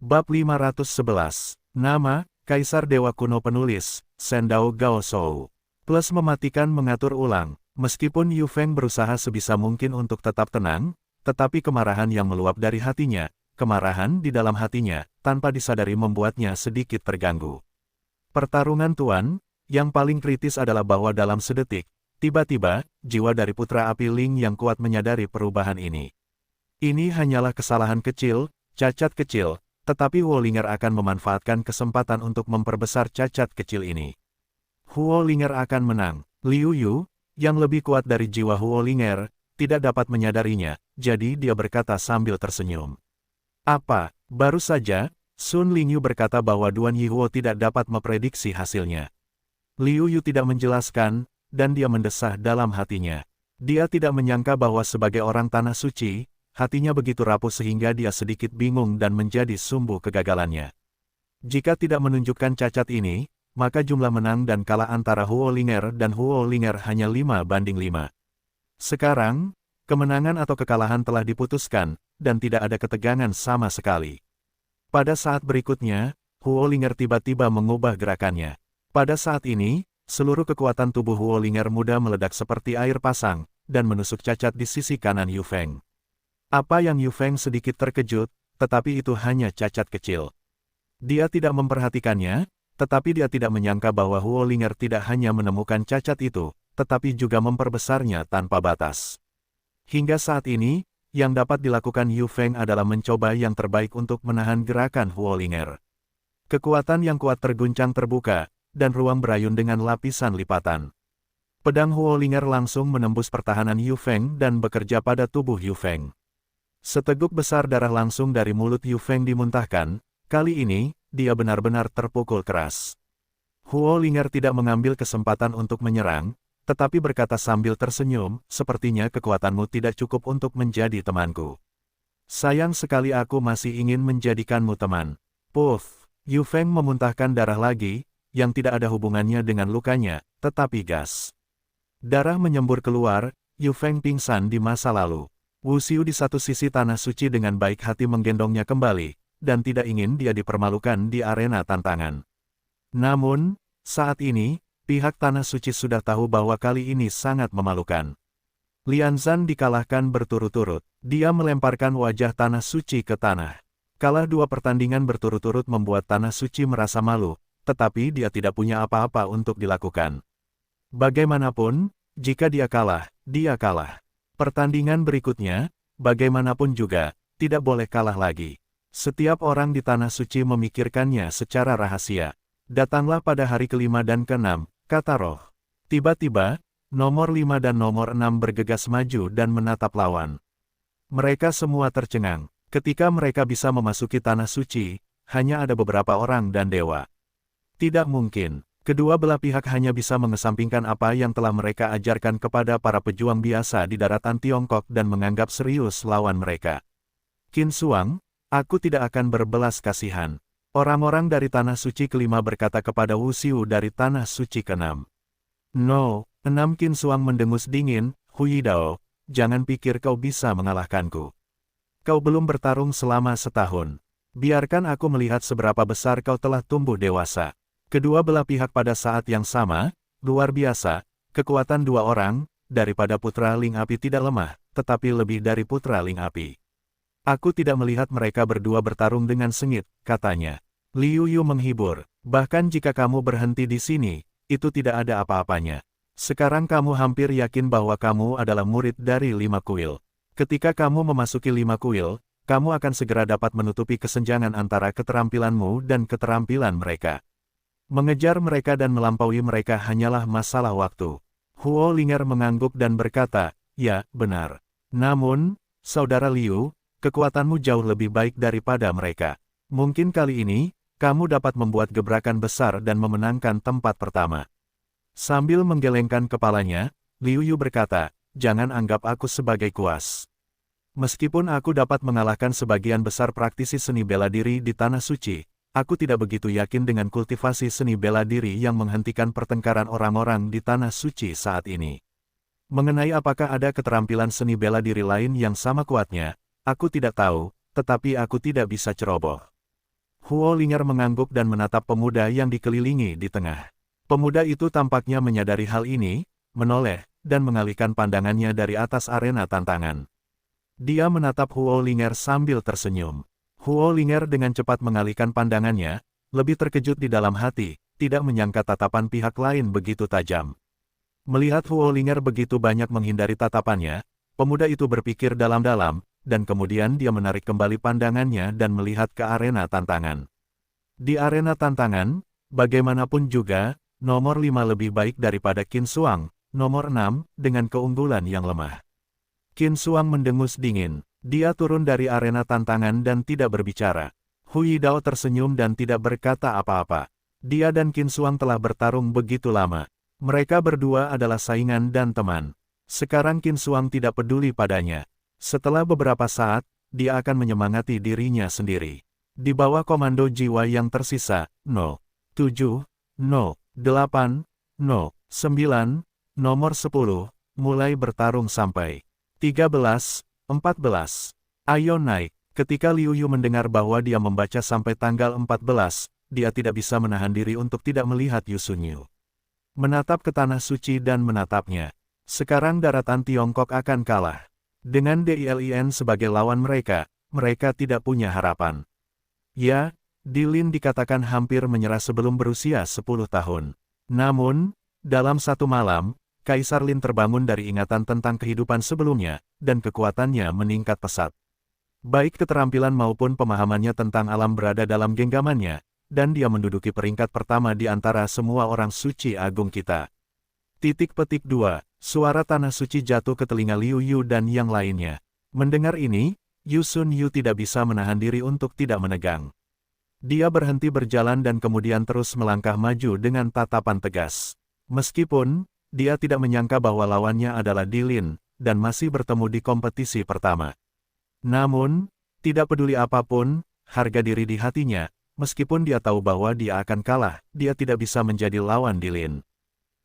Bab 511. Nama, Kaisar Dewa Kuno. Penulis, Sendao Gaoshou. Plus mematikan mengatur ulang. Meskipun Yu Feng berusaha sebisa mungkin untuk tetap tenang, tetapi kemarahan yang meluap dari hatinya, kemarahan di dalam hatinya, tanpa disadari membuatnya sedikit terganggu. Pertarungan Tuan, yang paling kritis adalah bahwa dalam sedetik, tiba-tiba, jiwa dari Putra Api Ling yang kuat menyadari perubahan ini. Ini hanyalah kesalahan kecil, cacat kecil, tetapi Huolinger akan memanfaatkan kesempatan untuk memperbesar cacat kecil ini. Huolinger akan menang. Liu Yu, yang lebih kuat dari jiwa Huolinger, tidak dapat menyadarinya, jadi dia berkata sambil tersenyum. Apa? Baru saja, Sun Lingyu berkata bahwa Duan Yihuo tidak dapat memprediksi hasilnya. Liu Yu tidak menjelaskan, dan dia mendesah dalam hatinya. Dia tidak menyangka bahwa sebagai orang tanah suci, hatinya begitu rapuh sehingga dia sedikit bingung dan menjadi sumbu kegagalannya. Jika tidak menunjukkan cacat ini, maka jumlah menang dan kalah antara Huolinger dan Huolinger hanya 5-5. Sekarang, kemenangan atau kekalahan telah diputuskan, dan tidak ada ketegangan sama sekali. Pada saat berikutnya, Huolinger tiba-tiba mengubah gerakannya. Pada saat ini, seluruh kekuatan tubuh Huolinger muda meledak seperti air pasang, dan menusuk cacat di sisi kanan Yu Feng. Apa yang Yu Feng sedikit terkejut, tetapi itu hanya cacat kecil. Dia tidak memperhatikannya, tetapi dia tidak menyangka bahwa Huolinger tidak hanya menemukan cacat itu, tetapi juga memperbesarnya tanpa batas. Hingga saat ini, yang dapat dilakukan Yu Feng adalah mencoba yang terbaik untuk menahan gerakan Huolinger. Kekuatan yang kuat terguncang terbuka, dan ruang berayun dengan lapisan lipatan. Pedang Huolinger langsung menembus pertahanan Yu Feng dan bekerja pada tubuh Yu Feng. Seteguk besar darah langsung dari mulut Yu Feng dimuntahkan, kali ini, dia benar-benar terpukul keras. Huolinger tidak mengambil kesempatan untuk menyerang, tetapi berkata sambil tersenyum, sepertinya kekuatanmu tidak cukup untuk menjadi temanku. Sayang sekali aku masih ingin menjadikanmu teman. Puff, Yu Feng memuntahkan darah lagi, yang tidak ada hubungannya dengan lukanya, tetapi gas. Darah menyembur keluar, Yu Feng pingsan di masa lalu. Wu Xiu di satu sisi tanah suci dengan baik hati menggendongnya kembali, dan tidak ingin dia dipermalukan di arena tantangan. Namun, saat ini, pihak tanah suci sudah tahu bahwa kali ini sangat memalukan. Lian Zhan dikalahkan berturut-turut, dia melemparkan wajah tanah suci ke tanah. Kalah 2 pertandingan berturut-turut membuat tanah suci merasa malu, tetapi dia tidak punya apa-apa untuk dilakukan. Bagaimanapun, jika dia kalah, dia kalah. Pertandingan berikutnya, bagaimanapun juga, tidak boleh kalah lagi. Setiap orang di tanah suci memikirkannya secara rahasia. Datanglah pada hari ke-5 dan ke-6, kata roh. Tiba-tiba, nomor 5 dan nomor 6 bergegas maju dan menatap lawan. Mereka semua tercengang. Ketika mereka bisa memasuki tanah suci, hanya ada beberapa orang dan dewa. Tidak mungkin. Kedua belah pihak hanya bisa mengesampingkan apa yang telah mereka ajarkan kepada para pejuang biasa di daratan Tiongkok dan menganggap serius lawan mereka. Qin Suang, aku tidak akan berbelas kasihan. Orang-orang dari Tanah Suci ke-5 berkata kepada Wu Xiu dari Tanah Suci ke-6. No, 6 Qin Suang mendengus dingin, Hui Dao, jangan pikir kau bisa mengalahkanku. Kau belum bertarung selama setahun. Biarkan aku melihat seberapa besar kau telah tumbuh dewasa. Kedua belah pihak pada saat yang sama, luar biasa, kekuatan 2 orang, daripada Putra Ling Api tidak lemah, tetapi lebih dari Putra Ling Api. Aku tidak melihat mereka berdua bertarung dengan sengit, katanya. Liu Yu menghibur, bahkan jika kamu berhenti di sini, itu tidak ada apa-apanya. Sekarang kamu hampir yakin bahwa kamu adalah murid dari 5 kuil. Ketika kamu memasuki 5 kuil, kamu akan segera dapat menutupi kesenjangan antara keterampilanmu dan keterampilan mereka. Mengejar mereka dan melampaui mereka hanyalah masalah waktu. Huolinger mengangguk dan berkata, ya, benar. Namun, saudara Liu, kekuatanmu jauh lebih baik daripada mereka. Mungkin kali ini, kamu dapat membuat gebrakan besar dan memenangkan tempat pertama. Sambil menggelengkan kepalanya, Liu Yu berkata, jangan anggap aku sebagai kuas. Meskipun aku dapat mengalahkan sebagian besar praktisi seni bela diri di Tanah Suci, aku tidak begitu yakin dengan kultivasi seni bela diri yang menghentikan pertengkaran orang-orang di Tanah Suci saat ini. Mengenai apakah ada keterampilan seni bela diri lain yang sama kuatnya, aku tidak tahu, tetapi aku tidak bisa ceroboh. Huo Linger mengangguk dan menatap pemuda yang dikelilingi di tengah. Pemuda itu tampaknya menyadari hal ini, menoleh, dan mengalihkan pandangannya dari atas arena tantangan. Dia menatap Huo Linger sambil tersenyum. Huo Linger dengan cepat mengalihkan pandangannya, lebih terkejut di dalam hati, tidak menyangka tatapan pihak lain begitu tajam. Melihat Huo Linger begitu banyak menghindari tatapannya, pemuda itu berpikir dalam-dalam, dan kemudian dia menarik kembali pandangannya dan melihat ke arena tantangan. Di arena tantangan, bagaimanapun juga, nomor 5 lebih baik daripada Qin Shuang, nomor 6, dengan keunggulan yang lemah. Qin Shuang mendengus dingin. Dia turun dari arena tantangan dan tidak berbicara. Hu Yidao tersenyum dan tidak berkata apa-apa. Dia dan Qin Shuang telah bertarung begitu lama. Mereka berdua adalah saingan dan teman. Sekarang Qin Shuang tidak peduli padanya. Setelah beberapa saat, dia akan menyemangati dirinya sendiri. Di bawah komando jiwa yang tersisa, 7, 8, 9, nomor 10, mulai bertarung sampai 13, 14. Ayo naik. Ketika Liu Yu mendengar bahwa dia membaca sampai tanggal 14, dia tidak bisa menahan diri untuk tidak melihat Yu Sun Yu. Menatap ke tanah suci dan menatapnya. Sekarang daratan Tiongkok akan kalah. Dengan Dilin sebagai lawan mereka, mereka tidak punya harapan. Ya, Dilin dikatakan hampir menyerah sebelum berusia 10 tahun. Namun, dalam satu malam, Kaisar Lin terbangun dari ingatan tentang kehidupan sebelumnya, dan kekuatannya meningkat pesat. Baik keterampilan maupun pemahamannya tentang alam berada dalam genggamannya, dan dia menduduki peringkat pertama di antara semua orang suci agung kita. Titik petik 2, suara tanah suci jatuh ke telinga Liu Yu dan yang lainnya. Mendengar ini, Yu Sun Yu tidak bisa menahan diri untuk tidak menegang. Dia berhenti berjalan dan kemudian terus melangkah maju dengan tatapan tegas. Meskipun, dia tidak menyangka bahwa lawannya adalah Dilin, dan masih bertemu di kompetisi pertama. Namun, tidak peduli apapun, harga diri di hatinya, meskipun dia tahu bahwa dia akan kalah, dia tidak bisa menjadi lawan Dilin.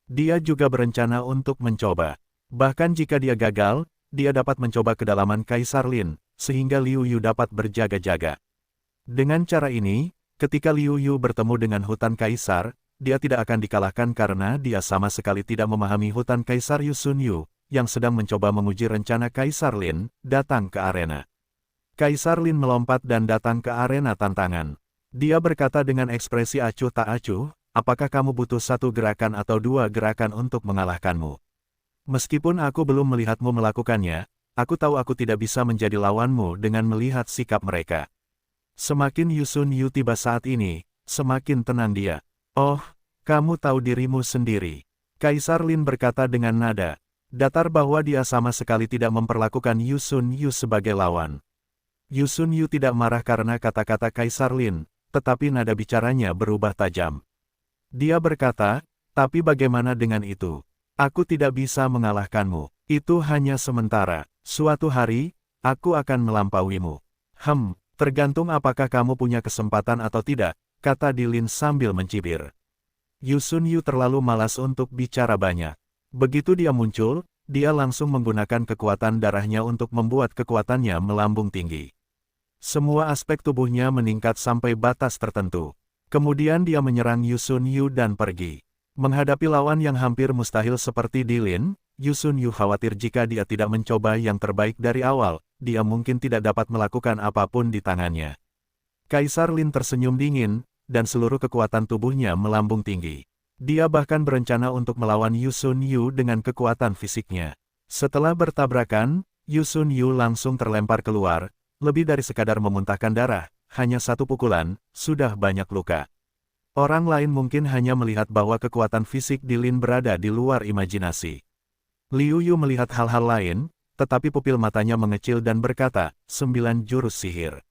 Dia juga berencana untuk mencoba. Bahkan jika dia gagal, dia dapat mencoba kedalaman Kaisar Lin, sehingga Liu Yu dapat berjaga-jaga. Dengan cara ini, ketika Liu Yu bertemu dengan Hutan Kaisar, dia tidak akan dikalahkan karena dia sama sekali tidak memahami Hutan Kaisar Yu Sun Yu, yang sedang mencoba menguji rencana Kaisar Lin, datang ke arena. Kaisar Lin melompat dan datang ke arena tantangan. Dia berkata dengan ekspresi acuh tak acuh, apakah kamu butuh satu gerakan atau dua gerakan untuk mengalahkanmu? Meskipun aku belum melihatmu melakukannya, aku tahu aku tidak bisa menjadi lawanmu dengan melihat sikap mereka. Semakin Yu Sun Yu tiba saat ini, semakin tenang dia. Oh, kamu tahu dirimu sendiri. Kaisar Lin berkata dengan nada datar bahwa dia sama sekali tidak memperlakukan Yu Sun Yu sebagai lawan. Yu Sun Yu tidak marah karena kata-kata Kaisar Lin, tetapi nada bicaranya berubah tajam. Dia berkata, tapi bagaimana dengan itu? Aku tidak bisa mengalahkanmu. Itu hanya sementara. Suatu hari, aku akan melampauimu. Tergantung apakah kamu punya kesempatan atau tidak, kata Dilin sambil mencibir. Yu Sun Yu terlalu malas untuk bicara banyak. Begitu dia muncul, dia langsung menggunakan kekuatan darahnya untuk membuat kekuatannya melambung tinggi. Semua aspek tubuhnya meningkat sampai batas tertentu. Kemudian dia menyerang Yu Sun Yu dan pergi. Menghadapi lawan yang hampir mustahil seperti Dilin, Yu Sun Yu khawatir jika dia tidak mencoba yang terbaik dari awal, dia mungkin tidak dapat melakukan apapun di tangannya. Kaisar Lin tersenyum dingin, dan seluruh kekuatan tubuhnya melambung tinggi. Dia bahkan berencana untuk melawan Yu Sun Yu dengan kekuatan fisiknya. Setelah bertabrakan, Yu Sun Yu langsung terlempar keluar, lebih dari sekadar memuntahkan darah, hanya satu pukulan, sudah banyak luka. Orang lain mungkin hanya melihat bahwa kekuatan fisik Dilin berada di luar imajinasi. Liu Yu melihat hal-hal lain, tetapi pupil matanya mengecil dan berkata, 9 jurus sihir.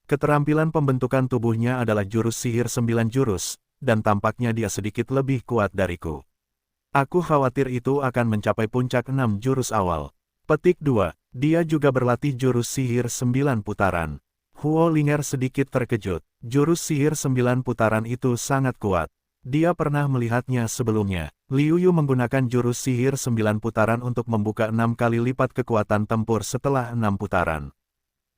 Keterampilan pembentukan tubuhnya adalah jurus sihir 9 jurus, dan tampaknya dia sedikit lebih kuat dariku. Aku khawatir itu akan mencapai puncak 6 jurus awal. Petik 2. Dia juga berlatih jurus sihir 9 putaran. Huo Linger sedikit terkejut. Jurus sihir 9 putaran itu sangat kuat. Dia pernah melihatnya sebelumnya. Liu Yu menggunakan jurus sihir 9 putaran untuk membuka 6 kali lipat kekuatan tempur setelah 6 putaran.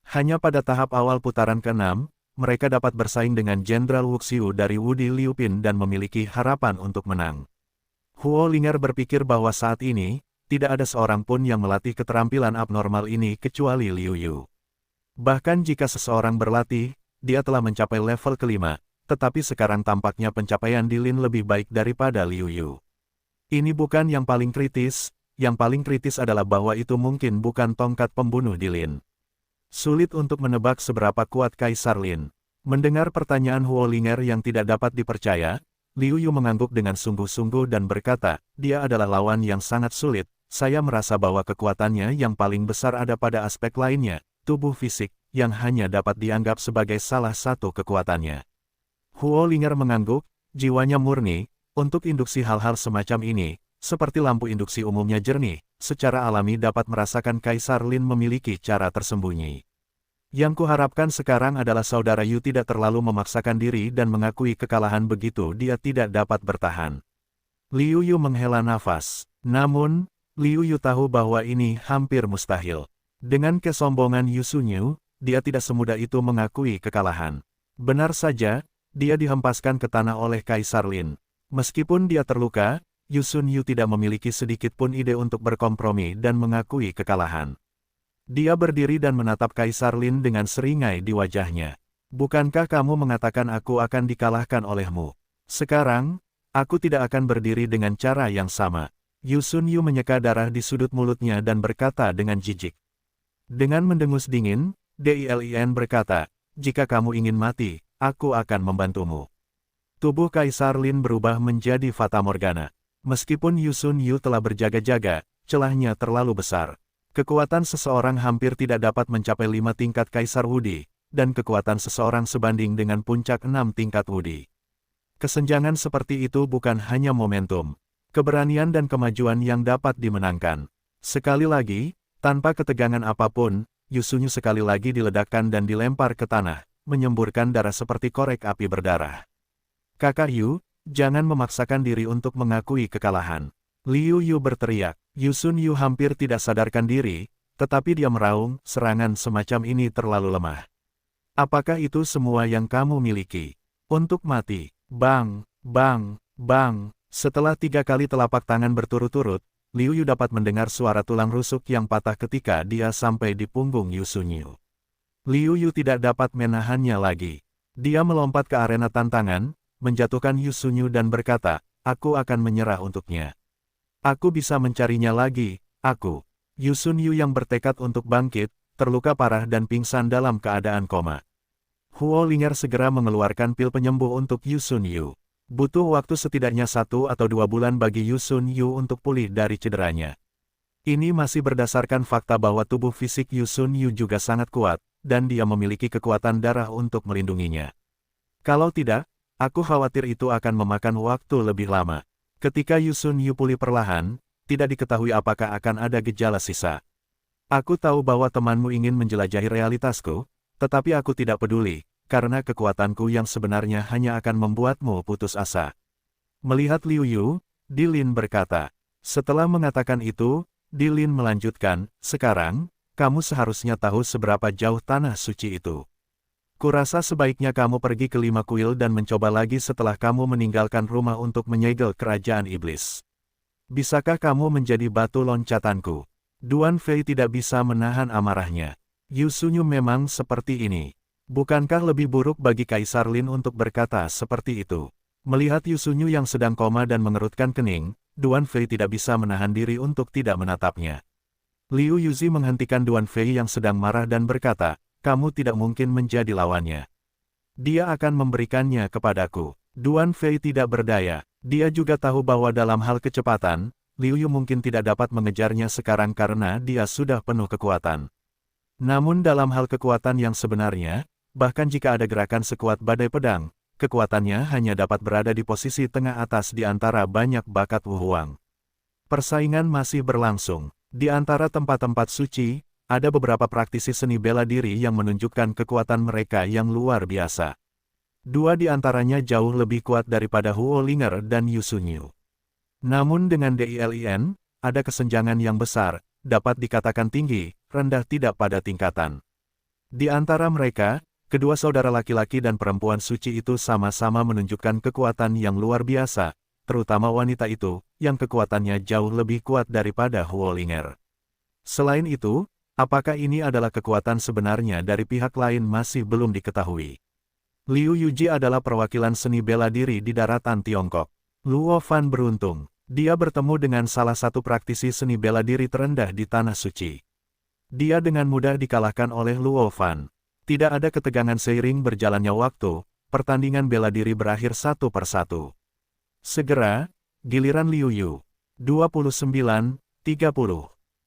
Hanya pada tahap awal putaran ke-6, mereka dapat bersaing dengan Jenderal Wuxiu dari Wudi Liupin dan memiliki harapan untuk menang. Huo Linger berpikir bahwa saat ini, tidak ada seorang pun yang melatih keterampilan abnormal ini kecuali Liu Yu. Bahkan jika seseorang berlatih, dia telah mencapai level kelima, tetapi sekarang tampaknya pencapaian Di Lin lebih baik daripada Liu Yu. Ini bukan yang paling kritis, yang paling kritis adalah bahwa itu mungkin bukan tongkat pembunuh Di Lin. Sulit untuk menebak seberapa kuat Kaisar Lin. Mendengar pertanyaan Huo Linger yang tidak dapat dipercaya, Liu Yu mengangguk dengan sungguh-sungguh dan berkata, dia adalah lawan yang sangat sulit, saya merasa bahwa kekuatannya yang paling besar ada pada aspek lainnya, tubuh fisik, yang hanya dapat dianggap sebagai salah satu kekuatannya. Huo Linger mengangguk, jiwanya murni, untuk induksi hal-hal semacam ini, seperti lampu induksi umumnya jernih, secara alami dapat merasakan Kaisar Lin memiliki cara tersembunyi. Yang kuharapkan sekarang adalah saudara Yu tidak terlalu memaksakan diri dan mengakui kekalahan begitu dia tidak dapat bertahan. Liu Yu menghela nafas. Namun, Liu Yu tahu bahwa ini hampir mustahil. Dengan kesombongan Yu Sunyu, dia tidak semudah itu mengakui kekalahan. Benar saja, dia dihempaskan ke tanah oleh Kaisar Lin. Meskipun dia terluka, Yu Sunyu tidak memiliki sedikit pun ide untuk berkompromi dan mengakui kekalahan. Dia berdiri dan menatap Kaisar Lin dengan seringai di wajahnya. Bukankah kamu mengatakan aku akan dikalahkan olehmu? Sekarang, aku tidak akan berdiri dengan cara yang sama. Yu Sunyu menyeka darah di sudut mulutnya dan berkata dengan jijik. Dengan mendengus dingin, Dilin berkata, jika kamu ingin mati, aku akan membantumu. Tubuh Kaisar Lin berubah menjadi fatamorgana. Meskipun Yu Sunyu telah berjaga-jaga, celahnya terlalu besar. Kekuatan seseorang hampir tidak dapat mencapai 5 tingkat Kaisar Wudi, dan kekuatan seseorang sebanding dengan puncak 6 tingkat Wudi. Kesenjangan seperti itu bukan hanya momentum, keberanian dan kemajuan yang dapat dimenangkan. Sekali lagi, tanpa ketegangan apapun, Yu Sunyu sekali lagi diledakkan dan dilempar ke tanah, menyemburkan darah seperti korek api berdarah. Kakak Yu, jangan memaksakan diri untuk mengakui kekalahan. Liu Yu berteriak. Yu Sunyu hampir tidak sadarkan diri, tetapi dia meraung, serangan semacam ini terlalu lemah. Apakah itu semua yang kamu miliki? Untuk mati. Bang, bang, bang. Setelah 3 kali telapak tangan berturut-turut, Liu Yu dapat mendengar suara tulang rusuk yang patah ketika dia sampai di punggung Yu Sunyu. Liu Yu tidak dapat menahannya lagi. Dia melompat ke arena tantangan, menjatuhkan Yu Sunyu dan berkata, aku akan menyerah untuknya. Aku bisa mencarinya lagi, aku. Yu Sunyu yang bertekad untuk bangkit, terluka parah dan pingsan dalam keadaan koma. Huo Linger segera mengeluarkan pil penyembuh untuk Yu Sunyu. Butuh waktu setidaknya 1 atau 2 bulan bagi Yu Sunyu untuk pulih dari cederanya. Ini masih berdasarkan fakta bahwa tubuh fisik Yu Sunyu juga sangat kuat, dan dia memiliki kekuatan darah untuk melindunginya. Kalau tidak, aku khawatir itu akan memakan waktu lebih lama. Ketika Yu Sunyu pulih perlahan, tidak diketahui apakah akan ada gejala sisa. Aku tahu bahwa temanmu ingin menjelajahi realitasku, tetapi aku tidak peduli, karena kekuatanku yang sebenarnya hanya akan membuatmu putus asa. Melihat Liu Yu, Di Lin berkata. Setelah mengatakan itu, Di Lin melanjutkan, sekarang, kamu seharusnya tahu seberapa jauh tanah suci itu. Kurasa sebaiknya kamu pergi ke 5 kuil dan mencoba lagi setelah kamu meninggalkan rumah untuk menyegel kerajaan iblis. Bisakah kamu menjadi batu loncatanku? Duan Fei tidak bisa menahan amarahnya. Yu Sunyu memang seperti ini. Bukankah lebih buruk bagi Kaisar Lin untuk berkata seperti itu? Melihat Yu Sunyu yang sedang koma dan mengerutkan kening, Duan Fei tidak bisa menahan diri untuk tidak menatapnya. Liu Yuzi menghentikan Duan Fei yang sedang marah dan berkata, kamu tidak mungkin menjadi lawannya. Dia akan memberikannya kepadaku. Duan Fei tidak berdaya. Dia juga tahu bahwa dalam hal kecepatan, Liu Yu mungkin tidak dapat mengejarnya sekarang karena dia sudah penuh kekuatan. Namun dalam hal kekuatan yang sebenarnya, bahkan jika ada gerakan sekuat badai pedang, kekuatannya hanya dapat berada di posisi tengah atas di antara banyak bakat Wu Huang. Persaingan masih berlangsung. Di antara tempat-tempat suci, ada beberapa praktisi seni bela diri yang menunjukkan kekuatan mereka yang luar biasa. 2 di antaranya jauh lebih kuat daripada Huo Linger dan Yu Sunyu. Namun dengan Dilin, ada kesenjangan yang besar, dapat dikatakan tinggi, rendah tidak pada tingkatan. Di antara mereka, Kedua saudara laki-laki dan perempuan suci itu sama-sama menunjukkan kekuatan yang luar biasa, terutama wanita itu, yang kekuatannya jauh lebih kuat daripada Huolinger. Selain itu, apakah ini adalah kekuatan sebenarnya dari pihak lain masih belum diketahui. Liu Yuji adalah perwakilan seni bela diri di daratan Tiongkok. Luo Fan beruntung, dia bertemu dengan salah satu praktisi seni bela diri terendah di Tanah Suci. Dia dengan mudah dikalahkan oleh Luo Fan. Tidak ada ketegangan seiring berjalannya waktu, pertandingan bela diri berakhir satu persatu. Segera, giliran Liu Yu. 29-30.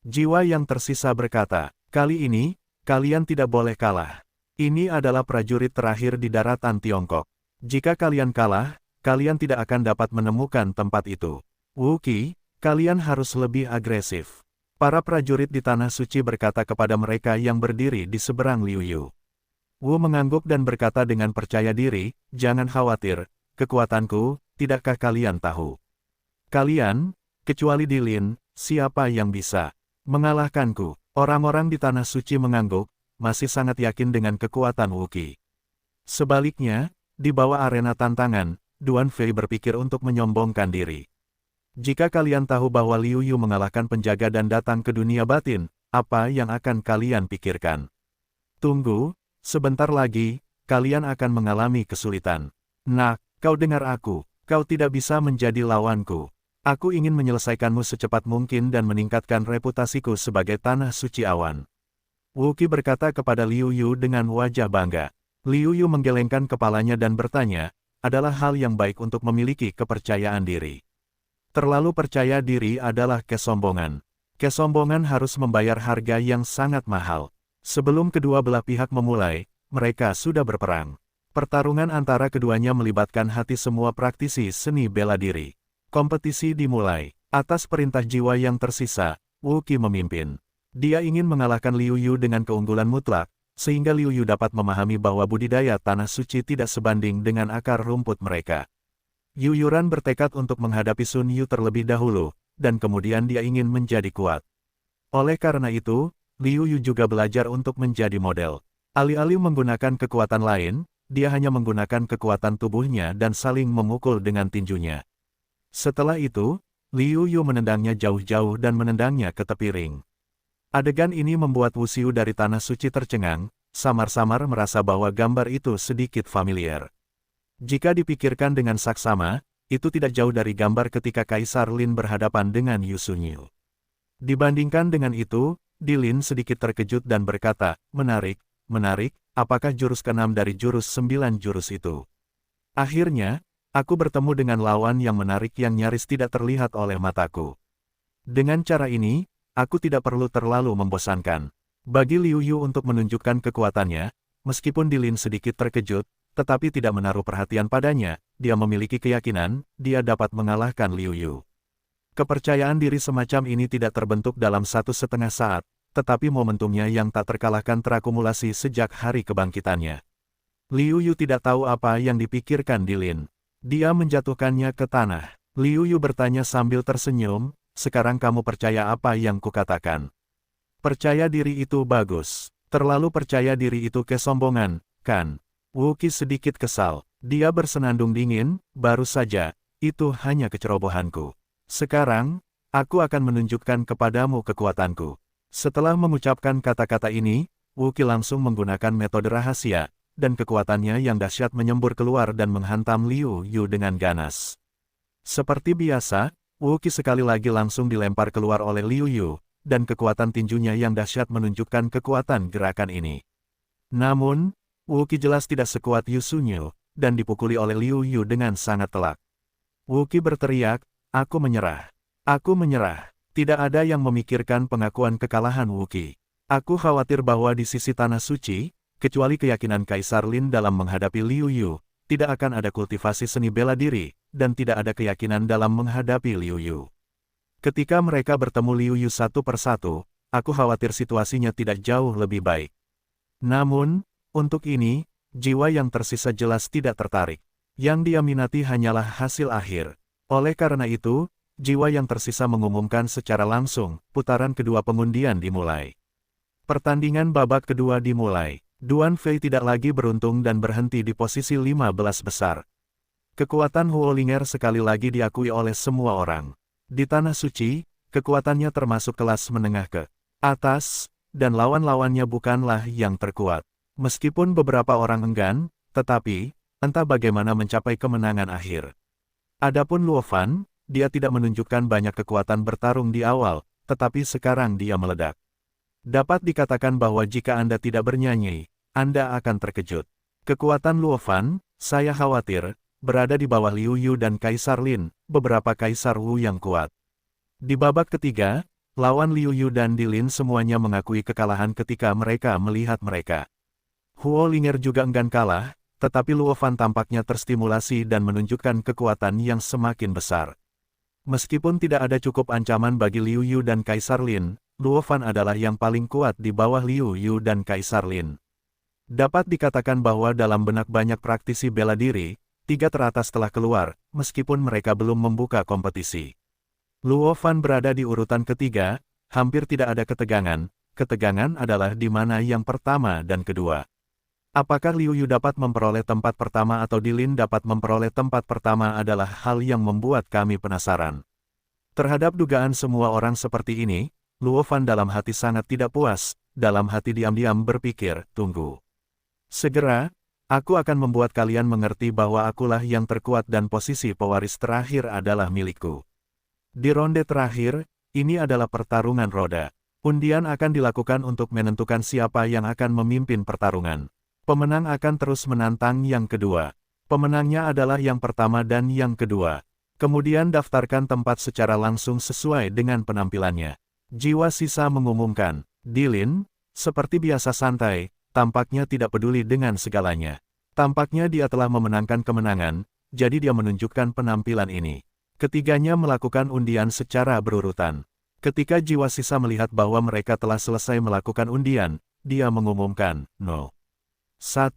Jiwa yang tersisa berkata, kali ini, kalian tidak boleh kalah. Ini adalah prajurit terakhir di daratan Tiongkok. Jika kalian kalah, kalian tidak akan dapat menemukan tempat itu. Wuki, kalian harus lebih agresif. Para prajurit di Tanah Suci berkata kepada mereka yang berdiri di seberang Liu Yu. Wu mengangguk dan berkata dengan percaya diri, jangan khawatir, kekuatanku, tidakkah kalian tahu? Kalian, kecuali Dilin, siapa yang bisa mengalahkanku? Orang-orang di Tanah Suci mengangguk, masih sangat yakin dengan kekuatan Wuki. Sebaliknya, di bawah arena tantangan, Duan Fei berpikir untuk menyombongkan diri. Jika kalian tahu bahwa Liu Yu mengalahkan penjaga dan datang ke dunia batin, apa yang akan kalian pikirkan? Tunggu, sebentar lagi, kalian akan mengalami kesulitan. Nak, kau dengar aku, kau tidak bisa menjadi lawanku. Aku ingin menyelesaikanmu secepat mungkin dan meningkatkan reputasiku sebagai Tanah Suci Awan. Wuki berkata kepada Liu Yu dengan wajah bangga. Liu Yu menggelengkan kepalanya dan bertanya, adalah hal yang baik untuk memiliki kepercayaan diri. Terlalu percaya diri adalah kesombongan. Kesombongan harus membayar harga yang sangat mahal. Sebelum kedua belah pihak memulai, mereka sudah berperang. Pertarungan antara keduanya melibatkan hati semua praktisi seni bela diri. Kompetisi dimulai. Atas perintah jiwa yang tersisa, Wuki memimpin. Dia ingin mengalahkan Liu Yu dengan keunggulan mutlak, sehingga Liu Yu dapat memahami bahwa budidaya Tanah Suci tidak sebanding dengan akar rumput mereka. Yu Yuran bertekad untuk menghadapi Sun Yu terlebih dahulu, dan kemudian dia ingin menjadi kuat. Oleh karena itu, Liu Yu juga belajar untuk menjadi model. Alih-alih menggunakan kekuatan lain, dia hanya menggunakan kekuatan tubuhnya dan saling memukul dengan tinjunya. Setelah itu, Liu Yu menendangnya jauh-jauh dan menendangnya ke tepi ring. Adegan ini membuat Wu Xiu dari Tanah Suci tercengang, samar-samar merasa bahwa gambar itu sedikit familiar. Jika dipikirkan dengan saksama, itu tidak jauh dari gambar ketika Kaisar Lin berhadapan dengan Yu Sunyu. Dibandingkan dengan itu, Dilin sedikit terkejut dan berkata, menarik, apakah jurus ke-6 dari jurus 9 jurus itu? Akhirnya, aku bertemu dengan lawan yang menarik yang nyaris tidak terlihat oleh mataku. Dengan cara ini, aku tidak perlu terlalu membosankan. Bagi Liu Yu untuk menunjukkan kekuatannya, meskipun Dilin sedikit terkejut, tetapi tidak menaruh perhatian padanya, dia memiliki keyakinan, dia dapat mengalahkan Liu Yu. Kepercayaan diri semacam ini tidak terbentuk dalam 1,5 saat, tetapi momentumnya yang tak terkalahkan terakumulasi sejak hari kebangkitannya. Liu Yu tidak tahu apa yang dipikirkan Dilin. Dia menjatuhkannya ke tanah. Liu Yu bertanya sambil tersenyum, sekarang kamu percaya apa yang kukatakan? Percaya diri itu bagus. Terlalu percaya diri itu kesombongan, kan? Wuki sedikit kesal. Dia bersenandung dingin, baru saja, itu hanya kecerobohanku. Sekarang, aku akan menunjukkan kepadamu kekuatanku. Setelah mengucapkan kata-kata ini, Wuki langsung menggunakan metode rahasia, dan kekuatannya yang dahsyat menyembur keluar dan menghantam Liu Yu dengan ganas. Seperti biasa, Wuki sekali lagi langsung dilempar keluar oleh Liu Yu, dan kekuatan tinjunya yang dahsyat menunjukkan kekuatan gerakan ini. Namun, Wuki jelas tidak sekuat Yu Sunyu, dan dipukuli oleh Liu Yu dengan sangat telak. Wuki berteriak, aku menyerah. Aku menyerah. Tidak ada yang memikirkan pengakuan kekalahan Wuki. Aku khawatir bahwa di sisi Tanah Suci, kecuali keyakinan Kaisar Lin dalam menghadapi Liu Yu, tidak akan ada kultivasi seni bela diri, dan tidak ada keyakinan dalam menghadapi Liu Yu. Ketika mereka bertemu Liu Yu satu persatu, aku khawatir situasinya tidak jauh lebih baik. Namun, untuk ini, jiwa yang tersisa jelas tidak tertarik. Yang dia minati hanyalah hasil akhir. Oleh karena itu, jiwa yang tersisa mengumumkan secara langsung, putaran kedua pengundian dimulai. Pertandingan babak kedua dimulai. Duan Fei tidak lagi beruntung dan berhenti di posisi 15 besar. Kekuatan Huolinger sekali lagi diakui oleh semua orang. Di Tanah Suci, kekuatannya termasuk kelas menengah ke atas, dan lawan-lawannya bukanlah yang terkuat. Meskipun beberapa orang enggan, tetapi, entah bagaimana mencapai kemenangan akhir. Adapun Luo Fan, dia tidak menunjukkan banyak kekuatan bertarung di awal, tetapi sekarang dia meledak. Dapat dikatakan bahwa jika Anda tidak bernyanyi, Anda akan terkejut. Kekuatan Luo Fan, saya khawatir, berada di bawah Liu Yu dan Kaisar Lin, beberapa Kaisar Wu yang kuat. Di babak ketiga, lawan Liu Yu dan Di Lin semuanya mengakui kekalahan ketika mereka melihat mereka. Huolinger juga enggan kalah, tetapi Luo Fan tampaknya terstimulasi dan menunjukkan kekuatan yang semakin besar. Meskipun tidak ada cukup ancaman bagi Liu Yu dan Kaisar Lin, Luo Fan adalah yang paling kuat di bawah Liu Yu dan Kaisar Lin. Dapat dikatakan bahwa dalam benak banyak praktisi bela diri, 3 teratas telah keluar, meskipun mereka belum membuka kompetisi. Luo Fan berada di urutan ketiga, hampir tidak ada ketegangan. Ketegangan adalah di mana yang pertama dan kedua. Apakah Liu Yu dapat memperoleh tempat pertama atau Di Lin dapat memperoleh tempat pertama adalah hal yang membuat kami penasaran. Terhadap dugaan semua orang seperti ini, Luo Fan dalam hati sangat tidak puas, dalam hati diam-diam berpikir, tunggu. Segera, aku akan membuat kalian mengerti bahwa akulah yang terkuat dan posisi pewaris terakhir adalah milikku. Di ronde terakhir, ini adalah pertarungan roda. Undian akan dilakukan untuk menentukan siapa yang akan memimpin pertarungan. Pemenang akan terus menantang yang kedua. Pemenangnya adalah yang pertama dan yang kedua. Kemudian daftarkan tempat secara langsung sesuai dengan penampilannya. Jiwa sisa mengumumkan, Di Lin, seperti biasa santai, tampaknya tidak peduli dengan segalanya. Tampaknya dia telah memenangkan kemenangan, jadi dia menunjukkan penampilan ini. Ketiganya melakukan undian secara berurutan. Ketika jiwa sisa melihat bahwa mereka telah selesai melakukan undian, dia mengumumkan, no. 1,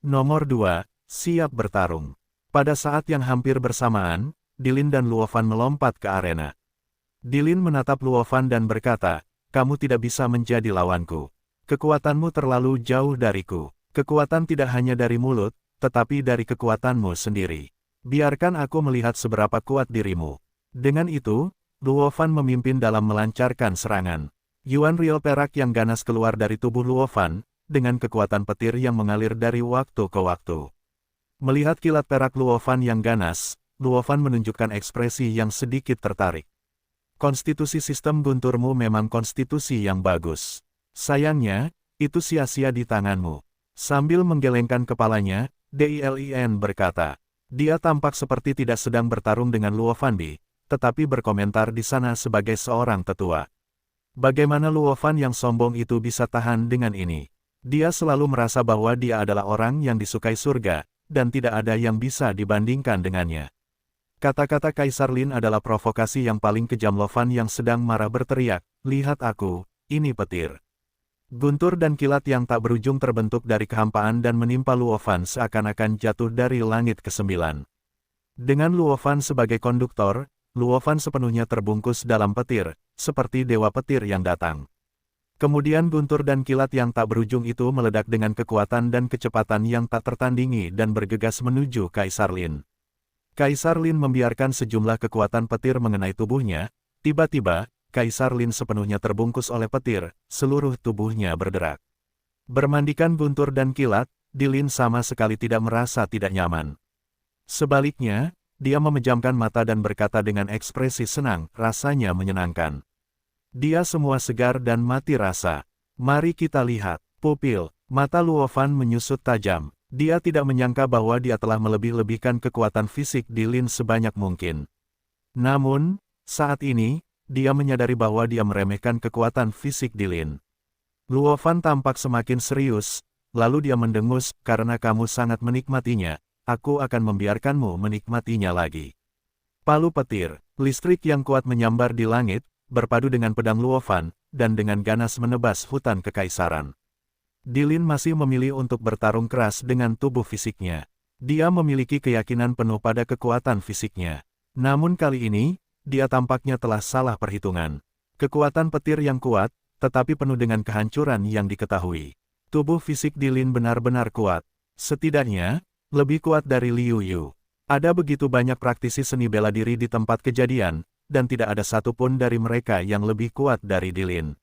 nomor 2, siap bertarung. Pada saat yang hampir bersamaan, Di Lin dan Luo Fan melompat ke arena. Di Lin menatap Luo Fan dan berkata, kamu tidak bisa menjadi lawanku. Kekuatanmu terlalu jauh dariku. Kekuatan tidak hanya dari mulut, tetapi dari kekuatanmu sendiri. Biarkan aku melihat seberapa kuat dirimu. Dengan itu, Luo Fan memimpin dalam melancarkan serangan. Yuan riol perak yang ganas keluar dari tubuh Luo Fan, dengan kekuatan petir yang mengalir dari waktu ke waktu. Melihat kilat perak Luo Fan yang ganas, Luo Fan menunjukkan ekspresi yang sedikit tertarik. Konstitusi sistem gunturmu memang konstitusi yang bagus. Sayangnya, itu sia-sia di tanganmu. Sambil menggelengkan kepalanya, Dilin berkata. Dia tampak seperti tidak sedang bertarung dengan Luo Fanbi, tetapi berkomentar di sana sebagai seorang tetua. Bagaimana Luo Fan yang sombong itu bisa tahan dengan ini? Dia selalu merasa bahwa dia adalah orang yang disukai surga, dan tidak ada yang bisa dibandingkan dengannya. Kata-kata Kaisar Lin adalah provokasi yang paling kejam. Luo Fan yang sedang marah berteriak, lihat aku, ini petir. Guntur dan kilat yang tak berujung terbentuk dari kehampaan dan menimpa Luo Fan seakan-akan jatuh dari langit ke-9. Dengan Luo Fan sebagai konduktor, Luo Fan sepenuhnya terbungkus dalam petir, seperti dewa petir yang datang. Kemudian guntur dan kilat yang tak berujung itu meledak dengan kekuatan dan kecepatan yang tak tertandingi dan bergegas menuju Kaisar Lin. Kaisar Lin membiarkan sejumlah kekuatan petir mengenai tubuhnya, tiba-tiba, Kaisar Lin sepenuhnya terbungkus oleh petir, seluruh tubuhnya berderak. Bermandikan guntur dan kilat, Di Lin sama sekali tidak merasa tidak nyaman. Sebaliknya, dia memejamkan mata dan berkata dengan ekspresi senang, rasanya menyenangkan. Dia semua segar dan mati rasa. Mari kita lihat. Pupil mata Luo Fan menyusut tajam. Dia tidak menyangka bahwa dia telah melebih-lebihkan kekuatan fisik Di Lin sebanyak mungkin. Namun, saat ini, dia menyadari bahwa dia meremehkan kekuatan fisik Di Lin. Luo Fan tampak semakin serius, lalu dia mendengus, karena kamu sangat menikmatinya, aku akan membiarkanmu menikmatinya lagi. Palu petir, listrik yang kuat menyambar di langit, berpadu dengan pedang Luo Fan, dan dengan ganas menebas hutan kekaisaran. Di Lin masih memilih untuk bertarung keras dengan tubuh fisiknya. Dia memiliki keyakinan penuh pada kekuatan fisiknya. Namun kali ini, dia tampaknya telah salah perhitungan. Kekuatan petir yang kuat, tetapi penuh dengan kehancuran yang diketahui. Tubuh fisik Dilin benar-benar kuat. Setidaknya, lebih kuat dari Liu Yu. Ada begitu banyak praktisi seni bela diri di tempat kejadian, dan tidak ada satupun dari mereka yang lebih kuat dari Dilin.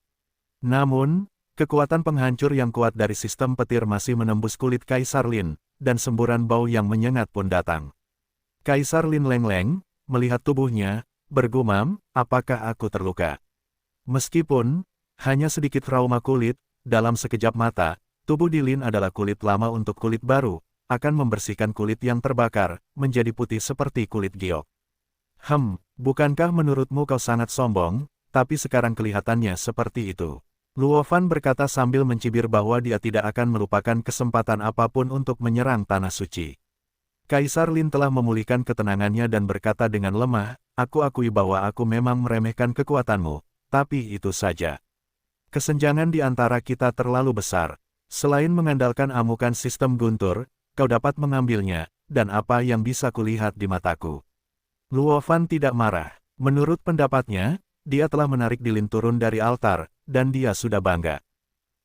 Namun, kekuatan penghancur yang kuat dari sistem petir masih menembus kulit Kaisar Lin, dan semburan bau yang menyengat pun datang. Kaisar Lin leng-leng, melihat tubuhnya, bergumam, apakah aku terluka? Meskipun hanya sedikit trauma kulit, dalam sekejap mata, tubuh Dilin adalah kulit lama untuk kulit baru, akan membersihkan kulit yang terbakar, menjadi putih seperti kulit giok. Bukankah menurutmu kau sangat sombong, tapi sekarang kelihatannya seperti itu. Luo Fan berkata sambil mencibir bahwa dia tidak akan melupakan kesempatan apapun untuk menyerang Tanah Suci. Kaisar Lin telah memulihkan ketenangannya dan berkata dengan lemah, aku akui bahwa aku memang meremehkan kekuatanmu. Tapi itu saja. Kesenjangan di antara kita terlalu besar. Selain mengandalkan amukan sistem guntur, kau dapat mengambilnya, dan apa yang bisa kulihat di mataku. Luo Fan tidak marah. Menurut pendapatnya, dia telah menarik Dilin turun dari altar, dan dia sudah bangga.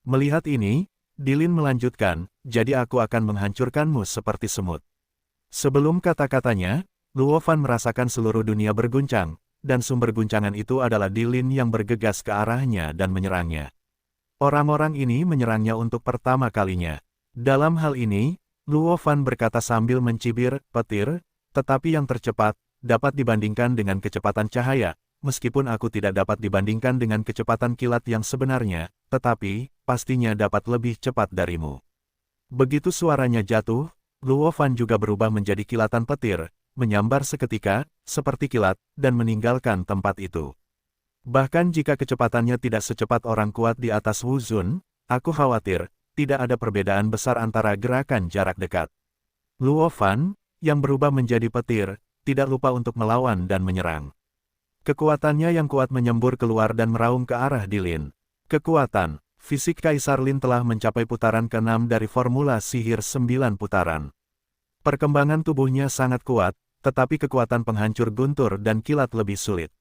Melihat ini, Dilin melanjutkan, jadi aku akan menghancurkanmu seperti semut. Sebelum kata-katanya, Luo Fan merasakan seluruh dunia berguncang, dan sumber guncangan itu adalah Dilin yang bergegas ke arahnya dan menyerangnya. Orang-orang ini menyerangnya untuk pertama kalinya. Dalam hal ini, Luo Fan berkata sambil mencibir, petir, tetapi yang tercepat, dapat dibandingkan dengan kecepatan cahaya, meskipun aku tidak dapat dibandingkan dengan kecepatan kilat yang sebenarnya, tetapi, pastinya dapat lebih cepat darimu. Begitu suaranya jatuh, Luo Fan juga berubah menjadi kilatan petir, menyambar seketika, seperti kilat, dan meninggalkan tempat itu. Bahkan jika kecepatannya tidak secepat orang kuat di atas Wu Zun, aku khawatir, tidak ada perbedaan besar antara gerakan jarak dekat. Luo Fan, yang berubah menjadi petir, tidak lupa untuk melawan dan menyerang. Kekuatannya yang kuat menyembur keluar dan meraung ke arah Dilin. Kekuatan, fisik Kaisar Lin telah mencapai putaran ke-6 dari formula sihir 9 putaran. Perkembangan tubuhnya sangat kuat, tetapi kekuatan penghancur guntur dan kilat lebih sulit.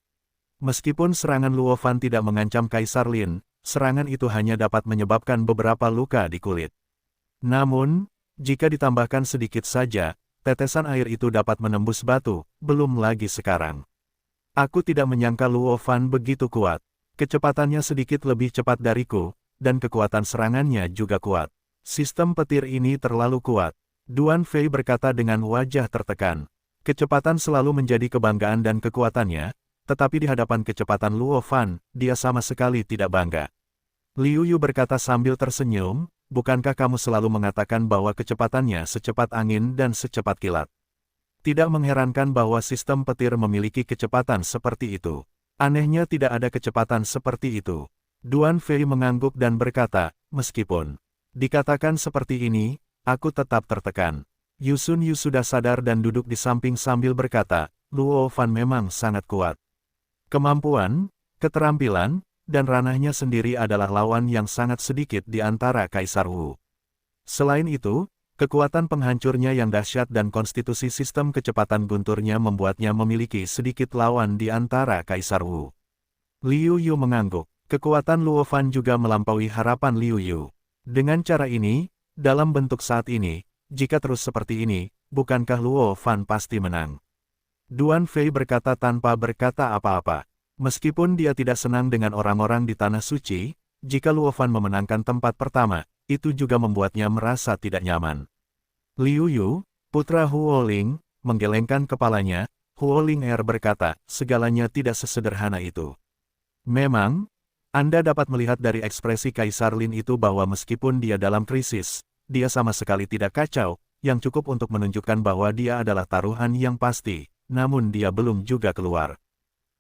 Meskipun serangan Luo Fan tidak mengancam Kaisar Lin, serangan itu hanya dapat menyebabkan beberapa luka di kulit. Namun, jika ditambahkan sedikit saja, tetesan air itu dapat menembus batu, belum lagi sekarang. Aku tidak menyangka Luo Fan begitu kuat. Kecepatannya sedikit lebih cepat dariku, dan kekuatan serangannya juga kuat. Sistem petir ini terlalu kuat. Duan Fei berkata dengan wajah tertekan. Kecepatan selalu menjadi kebanggaan dan kekuatannya, tetapi di hadapan kecepatan Luo Fan, dia sama sekali tidak bangga. Liu Yu berkata sambil tersenyum, bukankah kamu selalu mengatakan bahwa kecepatannya secepat angin dan secepat kilat? Tidak mengherankan bahwa sistem petir memiliki kecepatan seperti itu. Anehnya tidak ada kecepatan seperti itu. Duan Fei mengangguk dan berkata, meskipun dikatakan seperti ini, aku tetap tertekan. Yu Sun Yu sudah sadar dan duduk di samping sambil berkata, Luo Fan memang sangat kuat. Kemampuan, keterampilan, dan ranahnya sendiri adalah lawan yang sangat sedikit di antara Kaisar Wu. Selain itu, kekuatan penghancurnya yang dahsyat dan konstitusi sistem kecepatan gunturnya membuatnya memiliki sedikit lawan di antara Kaisar Wu. Liu Yu mengangguk. Kekuatan Luo Fan juga melampaui harapan Liu Yu. Dengan cara ini, dalam bentuk saat ini, jika terus seperti ini, bukankah Luo Fan pasti menang? Duan Fei berkata tanpa berkata apa-apa. Meskipun dia tidak senang dengan orang-orang di Tanah Suci, jika Luo Fan memenangkan tempat pertama, itu juga membuatnya merasa tidak nyaman. Liu Yu, putra Huo Ling, menggelengkan kepalanya. Huo Ling berkata, segalanya tidak sesederhana itu. Memang, Anda dapat melihat dari ekspresi Kaisar Lin itu bahwa meskipun dia dalam krisis, dia sama sekali tidak kacau, yang cukup untuk menunjukkan bahwa dia adalah taruhan yang pasti, namun dia belum juga keluar.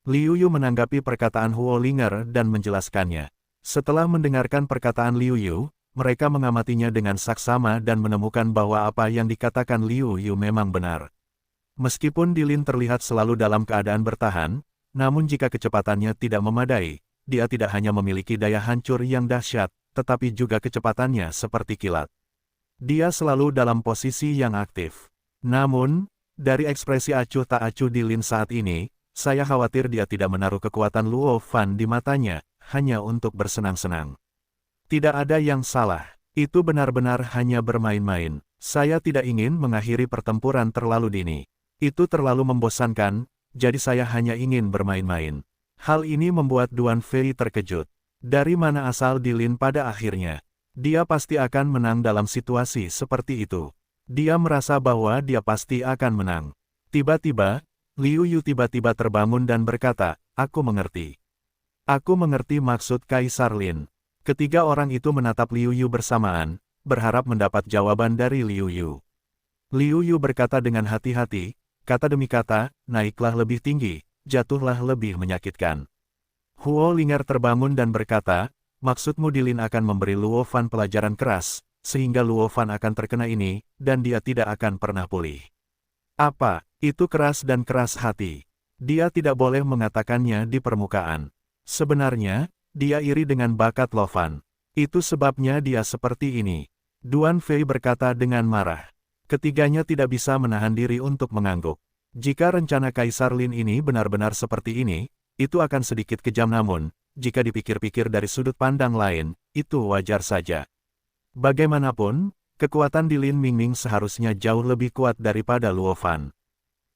Liu Yu menanggapi perkataan Huo Linger dan menjelaskannya. Setelah mendengarkan perkataan Liu Yu, mereka mengamatinya dengan saksama dan menemukan bahwa apa yang dikatakan Liu Yu memang benar. Meskipun Dilin terlihat selalu dalam keadaan bertahan, namun jika kecepatannya tidak memadai, dia tidak hanya memiliki daya hancur yang dahsyat, tetapi juga kecepatannya seperti kilat. Dia selalu dalam posisi yang aktif. Namun, dari ekspresi acuh tak acuh Dilin saat ini, saya khawatir dia tidak menaruh kekuatan Luo Fan di matanya, hanya untuk bersenang-senang. Tidak ada yang salah. Itu benar-benar hanya bermain-main. Saya tidak ingin mengakhiri pertempuran terlalu dini. Itu terlalu membosankan, jadi saya hanya ingin bermain-main. Hal ini membuat Duan Fei terkejut. Dari mana asal Dilin pada akhirnya? Dia pasti akan menang dalam situasi seperti itu. Dia merasa bahwa dia pasti akan menang. Tiba-tiba, Liu Yu tiba-tiba terbangun dan berkata, "Aku mengerti. Aku mengerti maksud Kaisar Lin." Ketiga orang itu menatap Liu Yu bersamaan, berharap mendapat jawaban dari Liu Yu. Liu Yu berkata dengan hati-hati, kata demi kata, "Naiklah lebih tinggi, jatuhlah lebih menyakitkan." Huo Linger terbangun dan berkata, "Maksudmu Dilin akan memberi Luo Fan pelajaran keras, sehingga Luo Fan akan terkena ini, dan dia tidak akan pernah pulih." Apa? Itu keras dan keras hati. Dia tidak boleh mengatakannya di permukaan. Sebenarnya, dia iri dengan bakat Luo Fan. Itu sebabnya dia seperti ini. Duan Fei berkata dengan marah. Ketiganya tidak bisa menahan diri untuk mengangguk. Jika rencana Kaisar Lin ini benar-benar seperti ini, itu akan sedikit kejam namun, jika dipikir-pikir dari sudut pandang lain, itu wajar saja. Bagaimanapun, kekuatan di Lin Mingming seharusnya jauh lebih kuat daripada Luo Fan.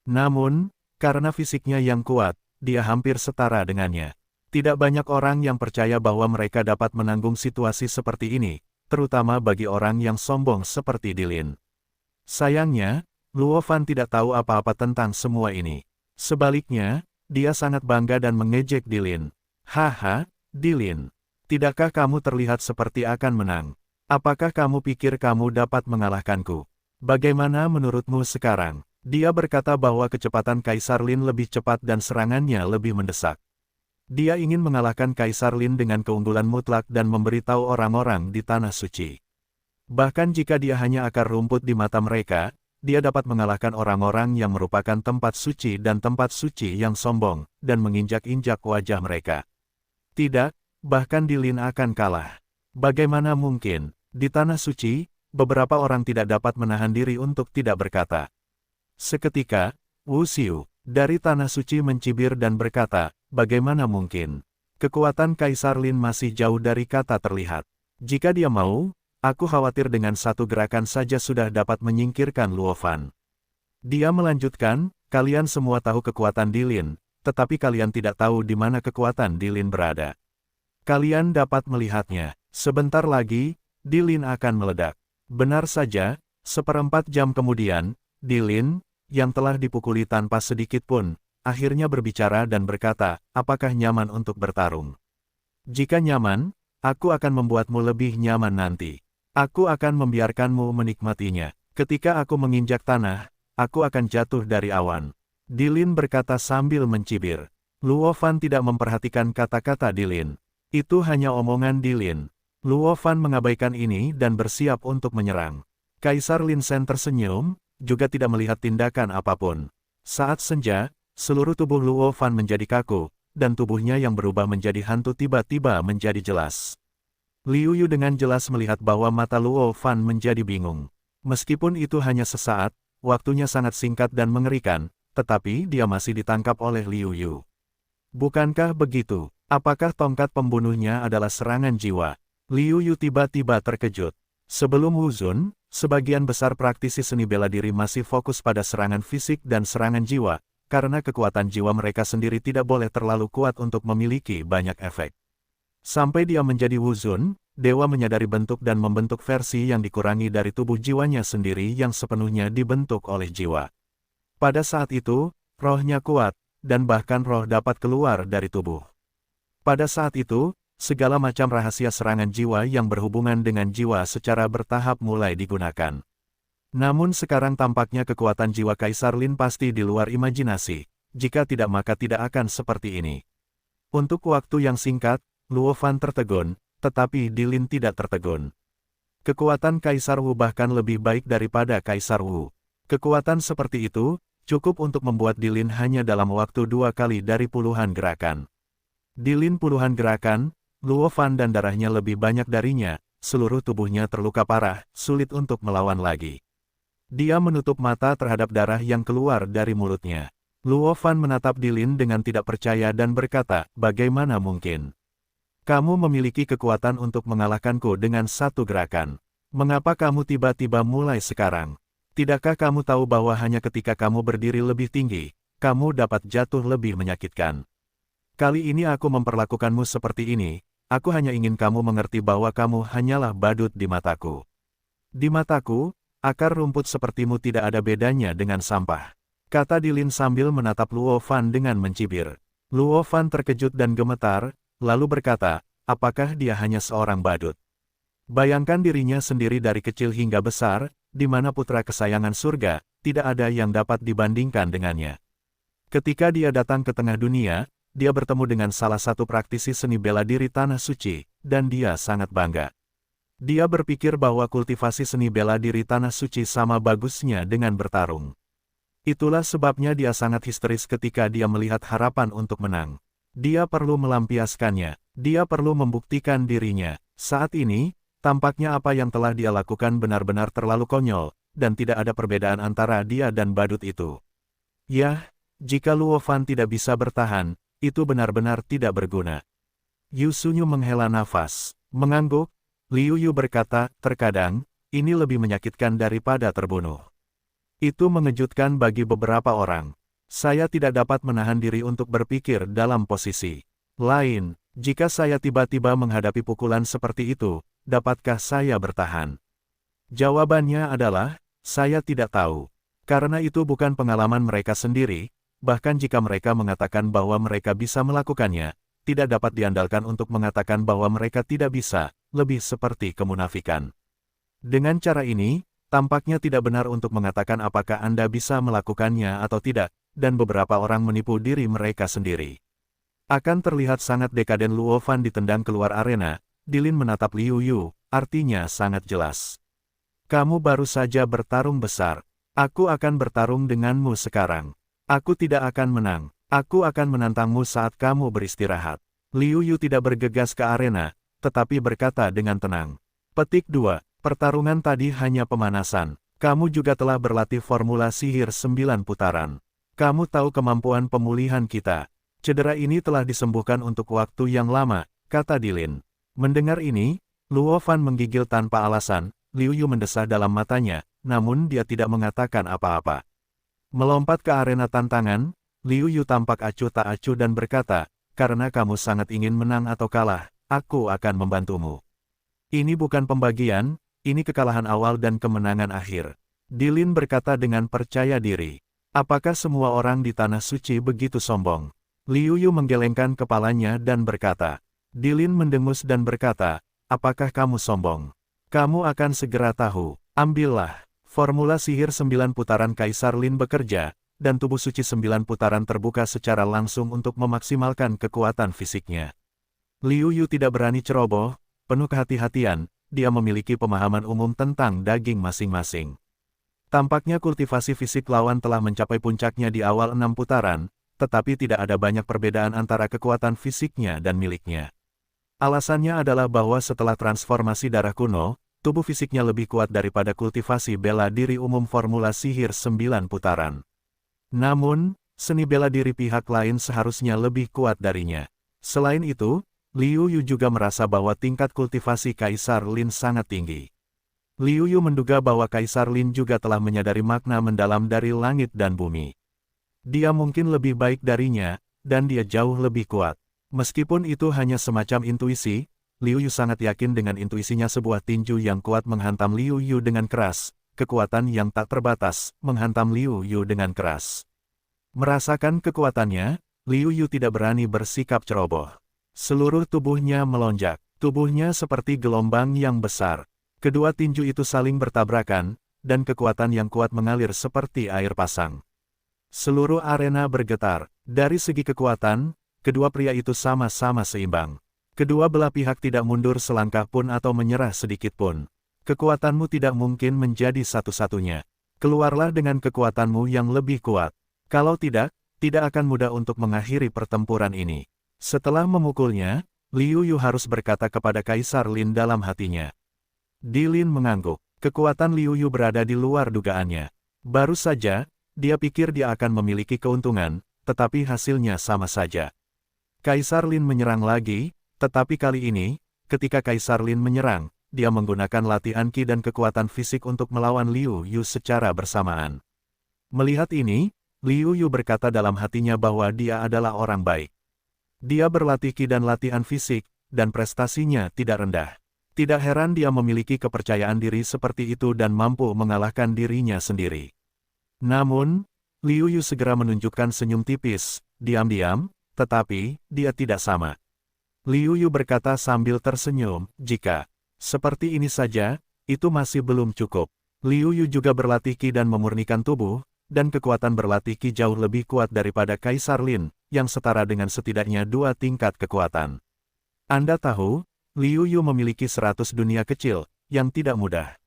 Namun, karena fisiknya yang kuat, dia hampir setara dengannya. Tidak banyak orang yang percaya bahwa mereka dapat menanggung situasi seperti ini, terutama bagi orang yang sombong seperti Dilin. Sayangnya, Luo Fan tidak tahu apa-apa tentang semua ini. Sebaliknya, dia sangat bangga dan mengejek Dilin. "Haha, Dilin. Tidakkah kamu terlihat seperti akan menang? Apakah kamu pikir kamu dapat mengalahkanku? Bagaimana menurutmu sekarang?" Dia berkata bahwa kecepatan Kaisar Lin lebih cepat dan serangannya lebih mendesak. Dia ingin mengalahkan Kaisar Lin dengan keunggulan mutlak dan memberitahu orang-orang di Tanah Suci. Bahkan jika dia hanya akar rumput di mata mereka, dia dapat mengalahkan orang-orang yang merupakan tempat suci dan tempat suci yang sombong, dan menginjak-injak wajah mereka. Tidak, bahkan Dilin akan kalah. Bagaimana mungkin? Di Tanah Suci, beberapa orang tidak dapat menahan diri untuk tidak berkata. Seketika, Wu Xiu, dari Tanah Suci mencibir dan berkata, "Bagaimana mungkin? Kekuatan Kaisar Lin masih jauh dari kata terlihat. Jika dia mau, aku khawatir dengan satu gerakan saja sudah dapat menyingkirkan Luo Fan." Dia melanjutkan, "Kalian semua tahu kekuatan Dilin, tetapi kalian tidak tahu di mana kekuatan Dilin berada. Kalian dapat melihatnya. Sebentar lagi, Dilin akan meledak." Benar saja, 1/4 jam kemudian, Dilin, yang telah dipukuli tanpa sedikit pun, akhirnya berbicara dan berkata, "Apakah nyaman untuk bertarung? Jika nyaman, aku akan membuatmu lebih nyaman nanti. Aku akan membiarkanmu menikmatinya. Ketika aku menginjak tanah, aku akan jatuh dari awan." Dilin berkata sambil mencibir. Luo Fan tidak memperhatikan kata-kata Dilin. Itu hanya omongan Dilin. Luo Fan mengabaikan ini dan bersiap untuk menyerang. Kaisar Lin Shen tersenyum, juga tidak melihat tindakan apapun. Saat senja, seluruh tubuh Luo Fan menjadi kaku, dan tubuhnya yang berubah menjadi hantu tiba-tiba menjadi jelas. Liu Yu dengan jelas melihat bahwa mata Luo Fan menjadi bingung. Meskipun itu hanya sesaat, waktunya sangat singkat dan mengerikan, tetapi dia masih ditangkap oleh Liu Yu. Bukankah begitu? Apakah tongkat pembunuhnya adalah serangan jiwa? Liu Yu tiba-tiba terkejut. Sebelum Wu Zun, sebagian besar praktisi seni bela diri masih fokus pada serangan fisik dan serangan jiwa, karena kekuatan jiwa mereka sendiri tidak boleh terlalu kuat untuk memiliki banyak efek. Sampai dia menjadi Wu Zun, dewa menyadari bentuk dan membentuk versi yang dikurangi dari tubuh jiwanya sendiri yang sepenuhnya dibentuk oleh jiwa. Pada saat itu, rohnya kuat, dan bahkan roh dapat keluar dari tubuh. Pada saat itu, segala macam rahasia serangan jiwa yang berhubungan dengan jiwa secara bertahap mulai digunakan. Namun sekarang tampaknya kekuatan jiwa Kaisar Lin pasti di luar imajinasi, jika tidak maka tidak akan seperti ini. Untuk waktu yang singkat, Luo Fan tertegun, tetapi Dilin tidak tertegun. Kekuatan Kaisar Wu bahkan lebih baik daripada Kaisar Wu. Kekuatan seperti itu, cukup untuk membuat Dilin hanya dalam waktu 2 kali dari puluhan gerakan. Dilin puluhan gerakan, Luo Fan dan darahnya lebih banyak darinya, seluruh tubuhnya terluka parah, sulit untuk melawan lagi. Dia menutup mata terhadap darah yang keluar dari mulutnya. Luo Fan menatap Dilin dengan tidak percaya dan berkata, "Bagaimana mungkin? Kamu memiliki kekuatan untuk mengalahkanku dengan satu gerakan. Mengapa kamu tiba-tiba mulai sekarang? Tidakkah kamu tahu bahwa hanya ketika kamu berdiri lebih tinggi, kamu dapat jatuh lebih menyakitkan? Kali ini aku memperlakukanmu seperti ini, aku hanya ingin kamu mengerti bahwa kamu hanyalah badut di mataku. Di mataku, akar rumput sepertimu tidak ada bedanya dengan sampah. Kata Dilin sambil menatap Luo Fan dengan mencibir. Luo Fan terkejut dan gemetar, lalu berkata, apakah dia hanya seorang badut? Bayangkan dirinya sendiri dari kecil hingga besar, di mana putra kesayangan surga, tidak ada yang dapat dibandingkan dengannya. Ketika dia datang ke tengah dunia, dia bertemu dengan salah satu praktisi seni bela diri tanah suci, dan dia sangat bangga. Dia berpikir bahwa kultivasi seni bela diri tanah suci sama bagusnya dengan bertarung. Itulah sebabnya dia sangat histeris ketika dia melihat harapan untuk menang. Dia perlu melampiaskannya, dia perlu membuktikan dirinya. Saat ini, tampaknya apa yang telah dia lakukan benar-benar terlalu konyol, dan tidak ada perbedaan antara dia dan badut itu. Yah, jika Luo Fan tidak bisa bertahan, itu benar-benar tidak berguna. Yu Sunyu menghela nafas, mengangguk. Liu Yu berkata, terkadang, ini lebih menyakitkan daripada terbunuh. Itu mengejutkan bagi beberapa orang. Saya tidak dapat menahan diri untuk berpikir dalam posisi lain. Jika saya tiba-tiba menghadapi pukulan seperti itu, dapatkah saya bertahan? Jawabannya adalah, saya tidak tahu. Karena itu bukan pengalaman mereka sendiri, bahkan jika mereka mengatakan bahwa mereka bisa melakukannya, tidak dapat diandalkan untuk mengatakan bahwa mereka tidak bisa, lebih seperti kemunafikan. Dengan cara ini, tampaknya tidak benar untuk mengatakan apakah Anda bisa melakukannya atau tidak, dan beberapa orang menipu diri mereka sendiri. Akan terlihat sangat dekaden Luo Fan ditendang keluar arena. Dilin menatap Liu Yu, artinya sangat jelas. Kamu baru saja bertarung besar. Aku akan bertarung denganmu sekarang. Aku tidak akan menang. Aku akan menantangmu saat kamu beristirahat. Liu Yu tidak bergegas ke arena, tetapi berkata dengan tenang. Petik 2. Pertarungan tadi hanya pemanasan. Kamu juga telah berlatih formula sihir 9 putaran. Kamu tahu kemampuan pemulihan kita. Cedera ini telah disembuhkan untuk waktu yang lama, kata Dilin. Mendengar ini, Luo Fan menggigil tanpa alasan. Liu Yu mendesah dalam matanya, namun dia tidak mengatakan apa-apa. Melompat ke arena tantangan, Liu Yu tampak acuh tak acuh dan berkata, karena kamu sangat ingin menang atau kalah, aku akan membantumu. Ini bukan pembagian, ini kekalahan awal dan kemenangan akhir. Dilin berkata dengan percaya diri. Apakah semua orang di Tanah Suci begitu sombong? Liu Yu menggelengkan kepalanya dan berkata. Dilin mendengus dan berkata, apakah kamu sombong? Kamu akan segera tahu. Ambillah. Formula sihir 9 putaran Kaisar Lin bekerja, dan tubuh suci 9 putaran terbuka secara langsung untuk memaksimalkan kekuatan fisiknya. Liu Yu tidak berani ceroboh, penuh kehati-hatian, dia memiliki pemahaman umum tentang daging masing-masing. Tampaknya kultivasi fisik lawan telah mencapai puncaknya di awal 6 putaran, tetapi tidak ada banyak perbedaan antara kekuatan fisiknya dan miliknya. Alasannya adalah bahwa setelah transformasi darah kuno, tubuh fisiknya lebih kuat daripada kultivasi bela diri umum formula sihir 9 putaran. Namun, seni bela diri pihak lain seharusnya lebih kuat darinya. Selain itu, Liu Yu juga merasa bahwa tingkat kultivasi Kaisar Lin sangat tinggi. Liu Yu menduga bahwa Kaisar Lin juga telah menyadari makna mendalam dari langit dan bumi. Dia mungkin lebih baik darinya, dan dia jauh lebih kuat. Meskipun itu hanya semacam intuisi, Liu Yu sangat yakin dengan intuisinya sebuah tinju yang kuat menghantam Liu Yu dengan keras, kekuatan yang tak terbatas, menghantam Liu Yu dengan keras. Merasakan kekuatannya, Liu Yu tidak berani bersikap ceroboh. Seluruh tubuhnya melonjak, tubuhnya seperti gelombang yang besar. Kedua tinju itu saling bertabrakan, dan kekuatan yang kuat mengalir seperti air pasang. Seluruh arena bergetar. Dari segi kekuatan, kedua pria itu sama-sama seimbang. Kedua belah pihak tidak mundur selangkah pun atau menyerah sedikit pun. Kekuatanmu tidak mungkin menjadi satu-satunya. Keluarlah dengan kekuatanmu yang lebih kuat. Kalau tidak akan mudah untuk mengakhiri pertempuran ini. Setelah memukulnya, Liu Yu harus berkata kepada Kaisar Lin dalam hatinya. Dilin mengangguk. Kekuatan Liu Yu berada di luar dugaannya. Baru saja, dia pikir dia akan memiliki keuntungan, tetapi hasilnya sama saja. Kaisar Lin menyerang lagi, tetapi kali ini, ketika Kaisar Lin menyerang, dia menggunakan latihan Qi dan kekuatan fisik untuk melawan Liu Yu secara bersamaan. Melihat ini, Liu Yu berkata dalam hatinya bahwa dia adalah orang baik. Dia berlatih Qi dan latihan fisik, dan prestasinya tidak rendah. Tidak heran dia memiliki kepercayaan diri seperti itu dan mampu mengalahkan dirinya sendiri. Namun, Liu Yu segera menunjukkan senyum tipis, diam-diam, tetapi dia tidak sama. Liu Yu berkata sambil tersenyum, jika seperti ini saja, itu masih belum cukup. Liu Yu juga berlatih Qi dan memurnikan tubuh, dan kekuatan berlatih Qi jauh lebih kuat daripada Kaisar Lin, yang setara dengan setidaknya 2 tingkat kekuatan. Anda tahu, Liu Yu memiliki 100 dunia kecil, yang tidak mudah.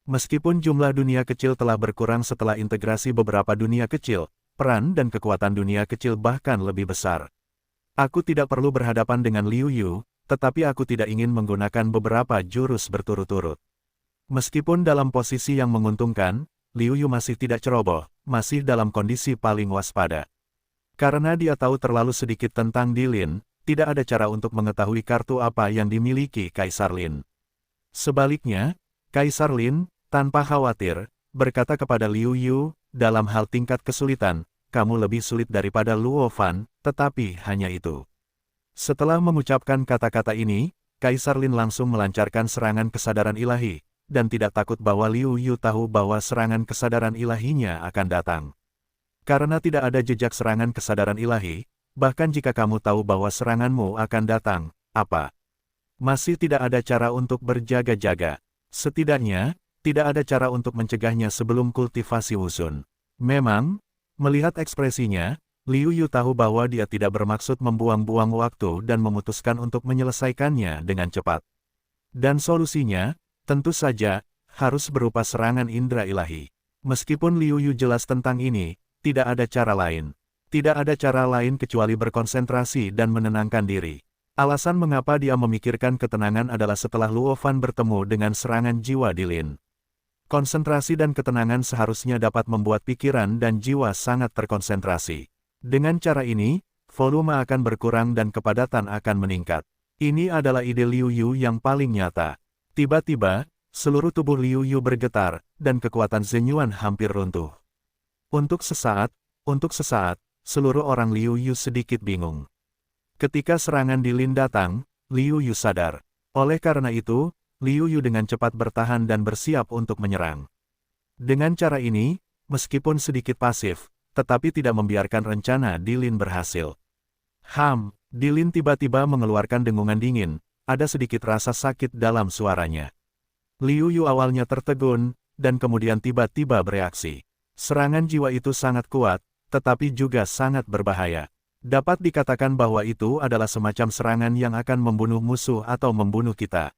Meskipun jumlah dunia kecil telah berkurang setelah integrasi beberapa dunia kecil, peran dan kekuatan dunia kecil bahkan lebih besar. Aku tidak perlu berhadapan dengan Liu Yu, tetapi aku tidak ingin menggunakan beberapa jurus berturut-turut. Meskipun dalam posisi yang menguntungkan, Liu Yu masih tidak ceroboh, masih dalam kondisi paling waspada. Karena dia tahu terlalu sedikit tentang Di Lin, tidak ada cara untuk mengetahui kartu apa yang dimiliki Kaisar Lin. Sebaliknya, Kaisar Lin, tanpa khawatir, berkata kepada Liu Yu, dalam hal tingkat kesulitan, kamu lebih sulit daripada Luo Fan, tetapi hanya itu. Setelah mengucapkan kata-kata ini, Kaisar Lin langsung melancarkan serangan kesadaran ilahi, dan tidak takut bahwa Liu Yu tahu bahwa serangan kesadaran ilahinya akan datang. Karena tidak ada jejak serangan kesadaran ilahi, bahkan jika kamu tahu bahwa seranganmu akan datang, apa? Masih tidak ada cara untuk berjaga-jaga. Setidaknya, tidak ada cara untuk mencegahnya sebelum kultivasi Wusun. Memang, melihat ekspresinya, Liu Yu tahu bahwa dia tidak bermaksud membuang-buang waktu dan memutuskan untuk menyelesaikannya dengan cepat. Dan solusinya, tentu saja, harus berupa serangan indera ilahi. Meskipun Liu Yu jelas tentang ini, tidak ada cara lain. Tidak ada cara lain kecuali berkonsentrasi dan menenangkan diri. Alasan mengapa dia memikirkan ketenangan adalah setelah Luo Fan bertemu dengan serangan jiwa Di Lin. Konsentrasi dan ketenangan seharusnya dapat membuat pikiran dan jiwa sangat terkonsentrasi. Dengan cara ini, volume akan berkurang dan kepadatan akan meningkat. Ini adalah ide Liu Yu yang paling nyata. Tiba-tiba, seluruh tubuh Liu Yu bergetar, dan kekuatan Zhenyuan hampir runtuh. Untuk sesaat, seluruh orang Liu Yu sedikit bingung. Ketika serangan Di Lin datang, Liu Yu sadar. Oleh karena itu, Liu Yu dengan cepat bertahan dan bersiap untuk menyerang. Dengan cara ini, meskipun sedikit pasif, tetapi tidak membiarkan rencana Di Lin berhasil. Di Lin tiba-tiba mengeluarkan dengungan dingin, ada sedikit rasa sakit dalam suaranya. Liu Yu awalnya tertegun, dan kemudian tiba-tiba bereaksi. Serangan jiwa itu sangat kuat, tetapi juga sangat berbahaya. Dapat dikatakan bahwa itu adalah semacam serangan yang akan membunuh musuh atau membunuh kita.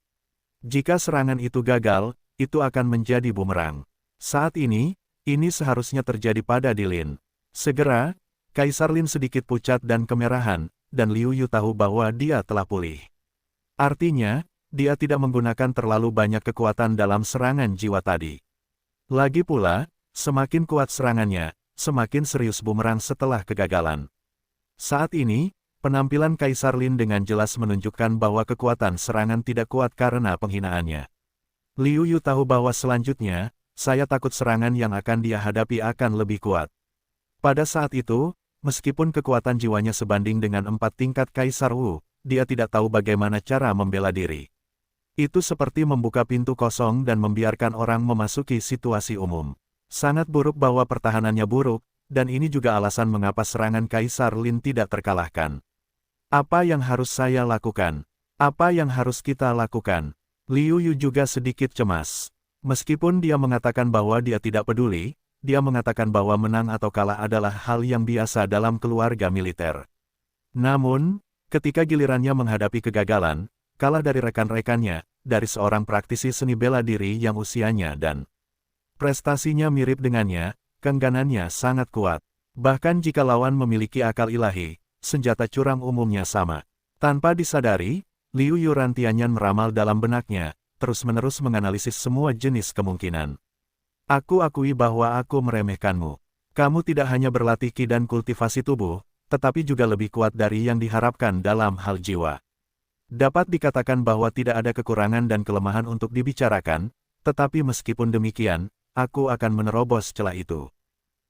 Jika serangan itu gagal, itu akan menjadi bumerang. Saat ini seharusnya terjadi pada Di Lin. Segera, Kaisar Lin sedikit pucat dan kemerahan, dan Liu Yu tahu bahwa dia telah pulih. Artinya, dia tidak menggunakan terlalu banyak kekuatan dalam serangan jiwa tadi. Lagi pula, semakin kuat serangannya, semakin serius bumerang setelah kegagalan. Saat ini, penampilan Kaisar Lin dengan jelas menunjukkan bahwa kekuatan serangan tidak kuat karena penghinaannya. Liu Yu tahu bahwa selanjutnya, saya takut serangan yang akan dia hadapi akan lebih kuat. Pada saat itu, meskipun kekuatan jiwanya sebanding dengan 4 tingkat Kaisar Wu, dia tidak tahu bagaimana cara membela diri. Itu seperti membuka pintu kosong dan membiarkan orang memasuki situasi umum. Sangat buruk bahwa pertahanannya buruk, dan ini juga alasan mengapa serangan Kaisar Lin tidak terkalahkan. Apa yang harus saya lakukan? Apa yang harus kita lakukan? Liu Yu juga sedikit cemas. Meskipun dia mengatakan bahwa dia tidak peduli, dia mengatakan bahwa menang atau kalah adalah hal yang biasa dalam keluarga militer. Namun, ketika gilirannya menghadapi kegagalan, kalah dari rekan-rekannya, dari seorang praktisi seni bela diri yang usianya dan prestasinya mirip dengannya, keengganannya sangat kuat. Bahkan jika lawan memiliki akal ilahi, senjata curang umumnya sama. Tanpa disadari, Liu Yu rantianyan meramal dalam benaknya, terus-menerus menganalisis semua jenis kemungkinan. Aku akui bahwa aku meremehkanmu. Kamu tidak hanya berlatih Qi dan kultivasi tubuh, tetapi juga lebih kuat dari yang diharapkan dalam hal jiwa. Dapat dikatakan bahwa tidak ada kekurangan dan kelemahan untuk dibicarakan, tetapi meskipun demikian, aku akan menerobos celah itu.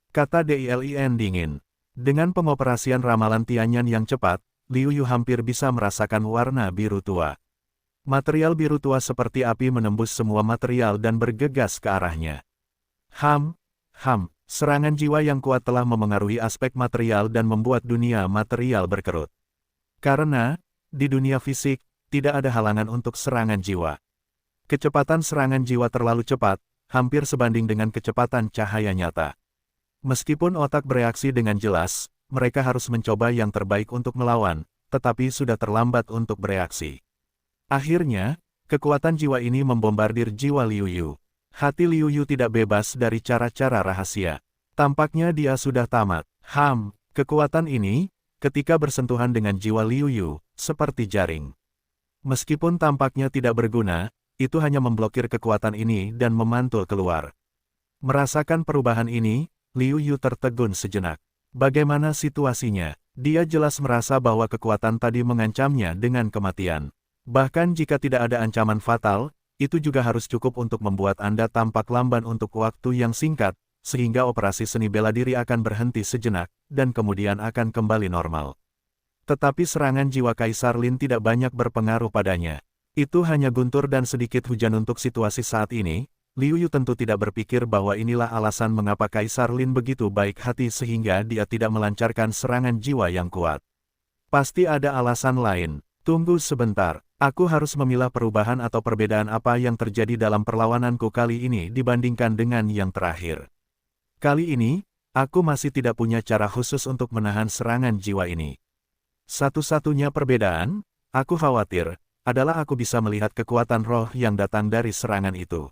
Kata Dilin dingin. Dengan pengoperasian ramalan Tianyan yang cepat, Liu Yu hampir bisa merasakan warna biru tua. Material biru tua seperti api menembus semua material dan bergegas ke arahnya. Serangan jiwa yang kuat telah memengaruhi aspek material dan membuat dunia material berkerut. Karena, di dunia fisik, tidak ada halangan untuk serangan jiwa. Kecepatan serangan jiwa terlalu cepat, hampir sebanding dengan kecepatan cahaya nyata. Meskipun otak bereaksi dengan jelas, mereka harus mencoba yang terbaik untuk melawan, tetapi sudah terlambat untuk bereaksi. Akhirnya, kekuatan jiwa ini membombardir jiwa Liu Yu. Hati Liu Yu tidak bebas dari cara-cara rahasia. Tampaknya dia sudah tamat. Kekuatan ini, ketika bersentuhan dengan jiwa Liu Yu, seperti jaring. Meskipun tampaknya tidak berguna, itu hanya memblokir kekuatan ini dan memantul keluar. Merasakan perubahan ini, Liu Yu tertegun sejenak. Bagaimana situasinya? Dia jelas merasa bahwa kekuatan tadi mengancamnya dengan kematian. Bahkan jika tidak ada ancaman fatal, itu juga harus cukup untuk membuat Anda tampak lamban untuk waktu yang singkat, sehingga operasi seni bela diri akan berhenti sejenak, dan kemudian akan kembali normal. Tetapi serangan jiwa Kaisar Lin tidak banyak berpengaruh padanya. Itu hanya guntur dan sedikit hujan untuk situasi saat ini. Liu Yu tentu tidak berpikir bahwa inilah alasan mengapa Kaisar Lin begitu baik hati sehingga dia tidak melancarkan serangan jiwa yang kuat. Pasti ada alasan lain. Tunggu sebentar, aku harus memilah perubahan atau perbedaan apa yang terjadi dalam perlawananku kali ini dibandingkan dengan yang terakhir. Kali ini, aku masih tidak punya cara khusus untuk menahan serangan jiwa ini. Satu-satunya perbedaan, aku khawatir, adalah aku bisa melihat kekuatan roh yang datang dari serangan itu.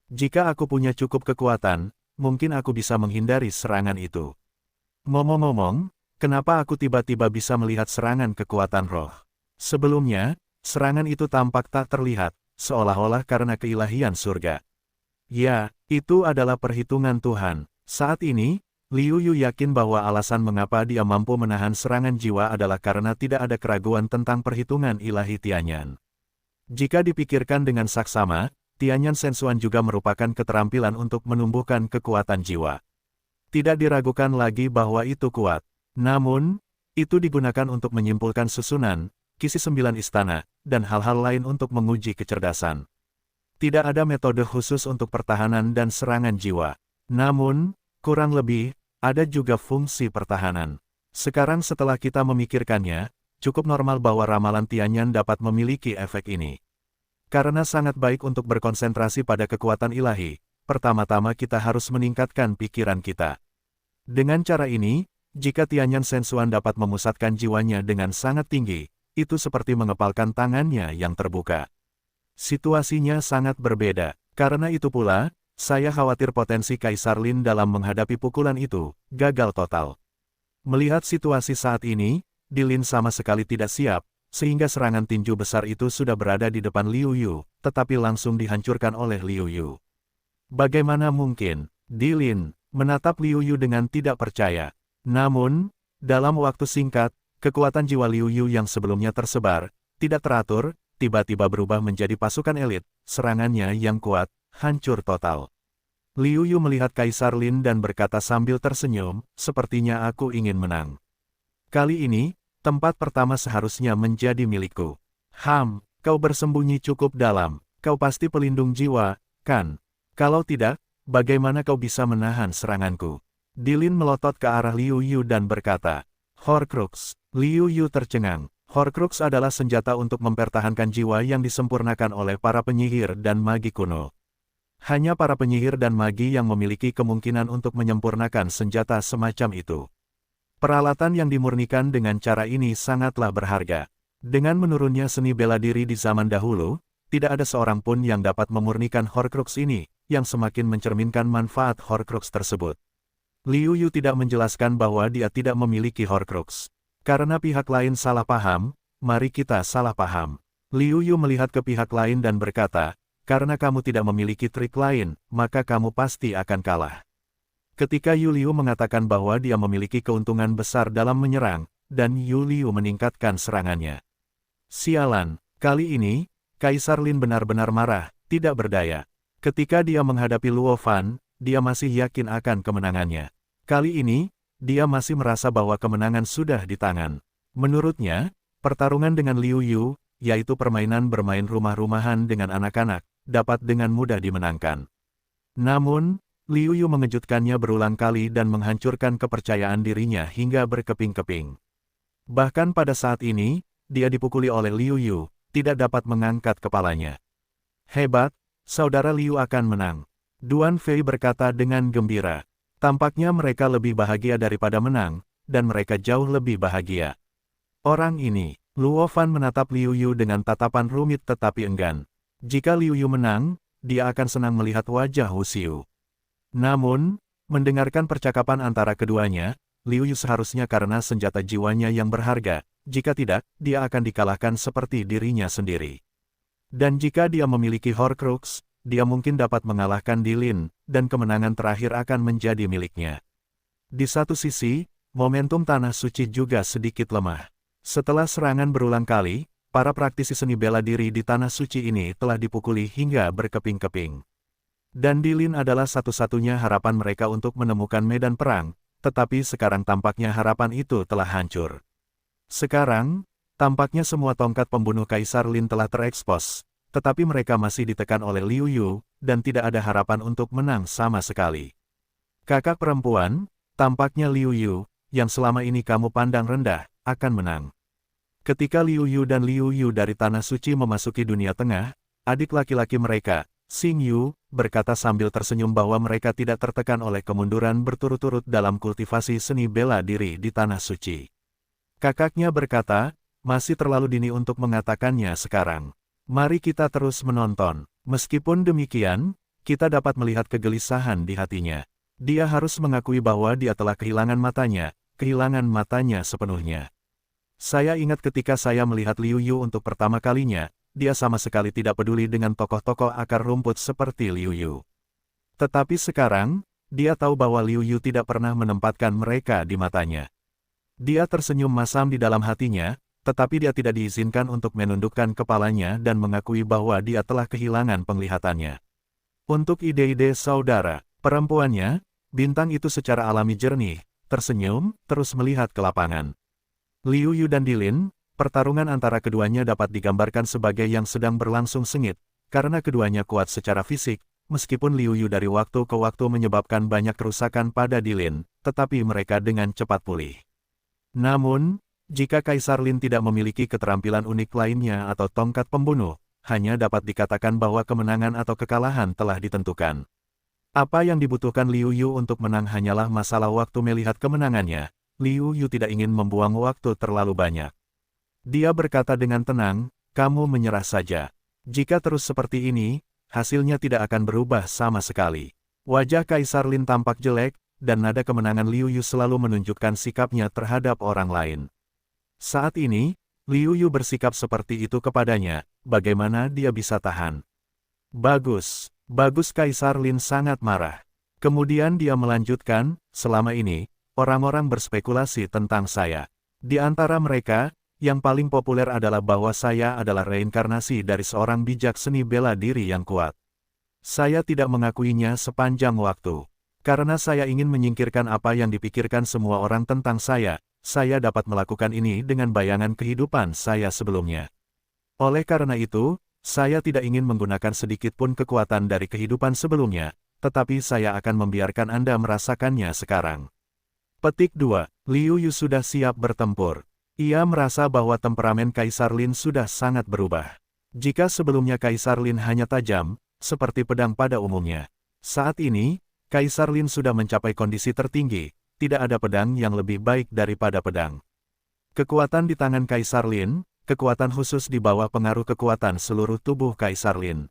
Jika aku punya cukup kekuatan, mungkin aku bisa menghindari serangan itu. Ngomong-ngomong, kenapa aku tiba-tiba bisa melihat serangan kekuatan roh? Sebelumnya, serangan itu tampak tak terlihat, seolah-olah karena keilahian surga. Ya, itu adalah perhitungan Tuhan. Saat ini, Liu Yu yakin bahwa alasan mengapa dia mampu menahan serangan jiwa adalah karena tidak ada keraguan tentang perhitungan ilahi Tianyan. Jika dipikirkan dengan saksama, Tianyan Sensuan juga merupakan keterampilan untuk menumbuhkan kekuatan jiwa. Tidak diragukan lagi bahwa itu kuat. Namun, itu digunakan untuk menyimpulkan susunan, kisi 9 istana, dan hal-hal lain untuk menguji kecerdasan. Tidak ada metode khusus untuk pertahanan dan serangan jiwa. Namun, kurang lebih, ada juga fungsi pertahanan. Sekarang setelah kita memikirkannya, cukup normal bahwa ramalan Tianyan dapat memiliki efek ini. Karena sangat baik untuk berkonsentrasi pada kekuatan ilahi, pertama-tama kita harus meningkatkan pikiran kita. Dengan cara ini, jika Tianyan Sensuan dapat memusatkan jiwanya dengan sangat tinggi, itu seperti mengepalkan tangannya yang terbuka. Situasinya sangat berbeda. Karena itu pula, saya khawatir potensi Kaisar Lin dalam menghadapi pukulan itu gagal total. Melihat situasi saat ini, Lin sama sekali tidak siap, sehingga serangan tinju besar itu sudah berada di depan Liu Yu, tetapi langsung dihancurkan oleh Liu Yu. Bagaimana mungkin? Lin menatap Liu Yu dengan tidak percaya. Namun, dalam waktu singkat, kekuatan jiwa Liu Yu yang sebelumnya tersebar, tidak teratur, tiba-tiba berubah menjadi pasukan elit, serangannya yang kuat, hancur total. Liu Yu melihat Kaisar Lin dan berkata sambil tersenyum, sepertinya aku ingin menang. Kali ini, tempat pertama seharusnya menjadi milikku. Kau bersembunyi cukup dalam, kau pasti pelindung jiwa, kan? Kalau tidak, bagaimana kau bisa menahan seranganku? Lin melotot ke arah Liu Yu dan berkata, Horcrux. Liu Yu tercengang. Horcrux adalah senjata untuk mempertahankan jiwa yang disempurnakan oleh para penyihir dan magi kuno. Hanya para penyihir dan magi yang memiliki kemungkinan untuk menyempurnakan senjata semacam itu. Peralatan yang dimurnikan dengan cara ini sangatlah berharga. Dengan menurunnya seni bela diri di zaman dahulu, tidak ada seorang pun yang dapat memurnikan Horcrux ini, yang semakin mencerminkan manfaat Horcrux tersebut. Liu Yu tidak menjelaskan bahwa dia tidak memiliki Horcrux. Karena pihak lain salah paham, mari kita salah paham. Liu Yu melihat ke pihak lain dan berkata, karena kamu tidak memiliki trik lain, maka kamu pasti akan kalah. Ketika Yu Liu mengatakan bahwa dia memiliki keuntungan besar dalam menyerang, dan Yu Liu meningkatkan serangannya. Sialan, kali ini, Kaisar Lin benar-benar marah, tidak berdaya. Ketika dia menghadapi Luo Fan, dia masih yakin akan kemenangannya. Kali ini, dia masih merasa bahwa kemenangan sudah di tangan. Menurutnya, pertarungan dengan Liu Yu, yaitu permainan bermain rumah-rumahan dengan anak-anak, dapat dengan mudah dimenangkan. Namun, Liu Yu mengejutkannya berulang kali dan menghancurkan kepercayaan dirinya hingga berkeping-keping. Bahkan pada saat ini, dia dipukuli oleh Liu Yu, tidak dapat mengangkat kepalanya. Hebat, saudara Liu akan menang. Duan Fei berkata dengan gembira. Tampaknya mereka lebih bahagia daripada menang, dan mereka jauh lebih bahagia. Orang ini, Luo Fan menatap Liu Yu dengan tatapan rumit tetapi enggan. Jika Liu Yu menang, dia akan senang melihat wajah Wu Xiu. Namun, mendengarkan percakapan antara keduanya, Liu Yu seharusnya karena senjata jiwanya yang berharga, jika tidak, dia akan dikalahkan seperti dirinya sendiri. Dan jika dia memiliki Horcrux, dia mungkin dapat mengalahkan Dilin, dan kemenangan terakhir akan menjadi miliknya. Di satu sisi, momentum Tanah Suci juga sedikit lemah. Setelah serangan berulang kali, para praktisi seni bela diri di Tanah Suci ini telah dipukuli hingga berkeping-keping. Dan Dilin adalah satu-satunya harapan mereka untuk menemukan medan perang, tetapi sekarang tampaknya harapan itu telah hancur. Sekarang, tampaknya semua tongkat pembunuh Kaisar Lin telah terekspos, tetapi mereka masih ditekan oleh Liu Yu, dan tidak ada harapan untuk menang sama sekali. Kakak perempuan, tampaknya Liu Yu, yang selama ini kamu pandang rendah, akan menang. Ketika Liu Yu dan Liu Yu dari Tanah Suci memasuki dunia tengah, adik laki-laki mereka, Xing Yu, berkata sambil tersenyum bahwa mereka tidak tertekan oleh kemunduran berturut-turut dalam kultivasi seni bela diri di Tanah Suci. Kakaknya berkata, masih terlalu dini untuk mengatakannya sekarang. Mari kita terus menonton. Meskipun demikian, kita dapat melihat kegelisahan di hatinya. Dia harus mengakui bahwa dia telah kehilangan matanya sepenuhnya. Saya ingat ketika saya melihat Liu Yu untuk pertama kalinya, dia sama sekali tidak peduli dengan tokoh-tokoh akar rumput seperti Liu Yu. Tetapi sekarang, dia tahu bahwa Liu Yu tidak pernah menempatkan mereka di matanya. Dia tersenyum masam di dalam hatinya, tetapi dia tidak diizinkan untuk menundukkan kepalanya dan mengakui bahwa dia telah kehilangan penglihatannya. Untuk ide-ide saudara, perempuannya, bintang itu secara alami jernih, tersenyum, terus melihat ke lapangan. Liu Yu dan Dilin, pertarungan antara keduanya dapat digambarkan sebagai yang sedang berlangsung sengit, karena keduanya kuat secara fisik, meskipun Liu Yu dari waktu ke waktu menyebabkan banyak kerusakan pada Dilin, tetapi mereka dengan cepat pulih. Namun, jika Kaisar Lin tidak memiliki keterampilan unik lainnya atau tongkat pembunuh, hanya dapat dikatakan bahwa kemenangan atau kekalahan telah ditentukan. Apa yang dibutuhkan Liu Yu untuk menang hanyalah masalah waktu melihat kemenangannya. Liu Yu tidak ingin membuang waktu terlalu banyak. Dia berkata dengan tenang, kamu menyerah saja. Jika terus seperti ini, hasilnya tidak akan berubah sama sekali. Wajah Kaisar Lin tampak jelek, dan nada kemenangan Liu Yu selalu menunjukkan sikapnya terhadap orang lain. Saat ini, Liu Yu bersikap seperti itu kepadanya, bagaimana dia bisa tahan? Bagus, bagus Kaisar Lin sangat marah. Kemudian dia melanjutkan, selama ini, orang-orang berspekulasi tentang saya. Di antara mereka, yang paling populer adalah bahwa saya adalah reinkarnasi dari seorang bijak seni bela diri yang kuat. Saya tidak mengakuinya sepanjang waktu. Karena saya ingin menyingkirkan apa yang dipikirkan semua orang tentang saya dapat melakukan ini dengan bayangan kehidupan saya sebelumnya. Oleh karena itu, saya tidak ingin menggunakan sedikit pun kekuatan dari kehidupan sebelumnya, tetapi saya akan membiarkan Anda merasakannya sekarang. Petik 2. Liu Yu sudah siap bertempur. Ia merasa bahwa temperamen Kaisar Lin sudah sangat berubah. Jika sebelumnya Kaisar Lin hanya tajam, seperti pedang pada umumnya. Saat ini, Kaisar Lin sudah mencapai kondisi tertinggi, tidak ada pedang yang lebih baik daripada pedang. Kekuatan di tangan Kaisar Lin, kekuatan khusus di bawah pengaruh kekuatan seluruh tubuh Kaisar Lin.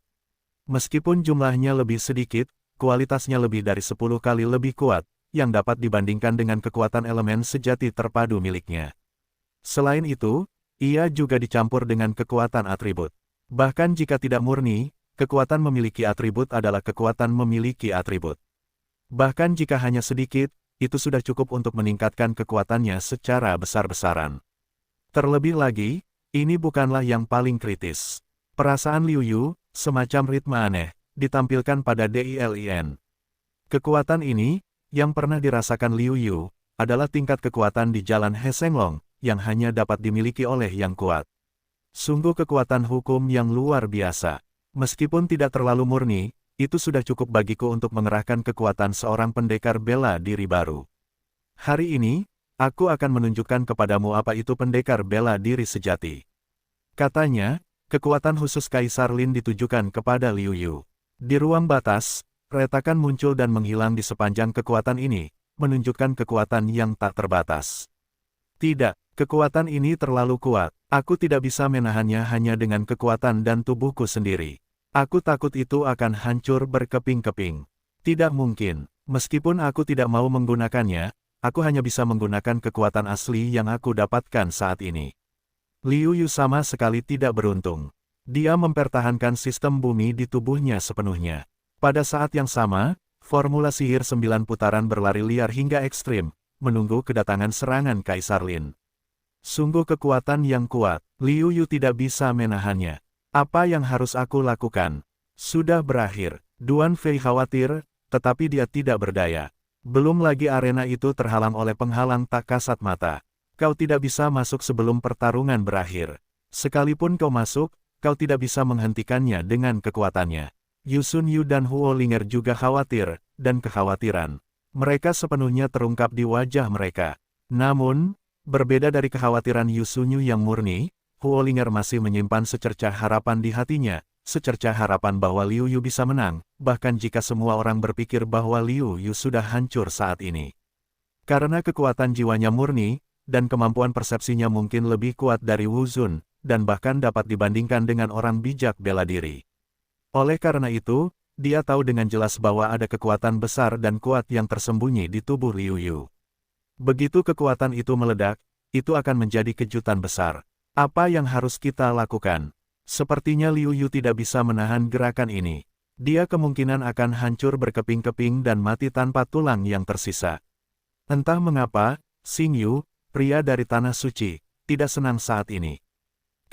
Meskipun jumlahnya lebih sedikit, kualitasnya lebih dari 10 kali lebih kuat, yang dapat dibandingkan dengan kekuatan elemen sejati terpadu miliknya. Selain itu, ia juga dicampur dengan kekuatan atribut. Bahkan jika tidak murni, kekuatan memiliki atribut adalah kekuatan memiliki atribut. Bahkan jika hanya sedikit, itu sudah cukup untuk meningkatkan kekuatannya secara besar-besaran. Terlebih lagi, Ini bukanlah yang paling kritis. Perasaan Liu Yu, semacam ritme aneh, ditampilkan pada Dilin. Kekuatan ini, yang pernah dirasakan Liu Yu, adalah tingkat kekuatan di jalan He Shenglong, yang hanya dapat dimiliki oleh yang kuat. Sungguh kekuatan hukum yang luar biasa. Meskipun tidak terlalu murni, itu sudah cukup bagiku untuk mengerahkan kekuatan seorang pendekar bela diri baru. Hari ini, aku akan menunjukkan kepadamu apa itu pendekar bela diri sejati. Katanya, kekuatan khusus Kaisar Lin ditujukan kepada Liu Yu. Di ruang batas, retakan muncul dan menghilang di sepanjang kekuatan ini, menunjukkan kekuatan yang tak terbatas. Tidak, kekuatan ini terlalu kuat. Aku tidak bisa menahannya hanya dengan kekuatan dan tubuhku sendiri. Aku takut itu akan hancur berkeping-keping. Tidak mungkin. Meskipun aku tidak mau menggunakannya, aku hanya bisa menggunakan kekuatan asli yang aku dapatkan saat ini. Liu Yu sama sekali tidak beruntung. Dia mempertahankan sistem bumi di tubuhnya sepenuhnya. Pada saat yang sama, formula sihir 9 putaran berlari liar hingga ekstrim, menunggu kedatangan serangan Kaisar Lin. Sungguh kekuatan yang kuat, Liu Yu tidak bisa menahannya. Apa yang harus aku lakukan? Sudah berakhir. Duan Fei khawatir, tetapi dia tidak berdaya. Belum lagi arena itu terhalang oleh penghalang tak kasat mata. Kau tidak bisa masuk sebelum pertarungan berakhir. Sekalipun kau masuk, kau tidak bisa menghentikannya dengan kekuatannya. Yu Sun Yu dan Huo Linger juga khawatir, dan kekhawatiran mereka sepenuhnya terungkap di wajah mereka. Namun, berbeda dari kekhawatiran Yu Sun Yu yang murni, Huo Linger masih menyimpan secercah harapan di hatinya, secercah harapan bahwa Liu Yu bisa menang, bahkan jika semua orang berpikir bahwa Liu Yu sudah hancur saat ini. Karena kekuatan jiwanya murni, dan kemampuan persepsinya mungkin lebih kuat dari Wu Zun, dan bahkan dapat dibandingkan dengan orang bijak bela diri. Oleh karena itu, dia tahu dengan jelas bahwa ada kekuatan besar dan kuat yang tersembunyi di tubuh Liu Yu. Begitu kekuatan itu meledak, itu akan menjadi kejutan besar. Apa yang harus kita lakukan? Sepertinya Liu Yu tidak bisa menahan gerakan ini. Dia kemungkinan akan hancur berkeping-keping dan mati tanpa tulang yang tersisa. Entah mengapa, Xing Yu, pria dari Tanah Suci, tidak senang saat ini.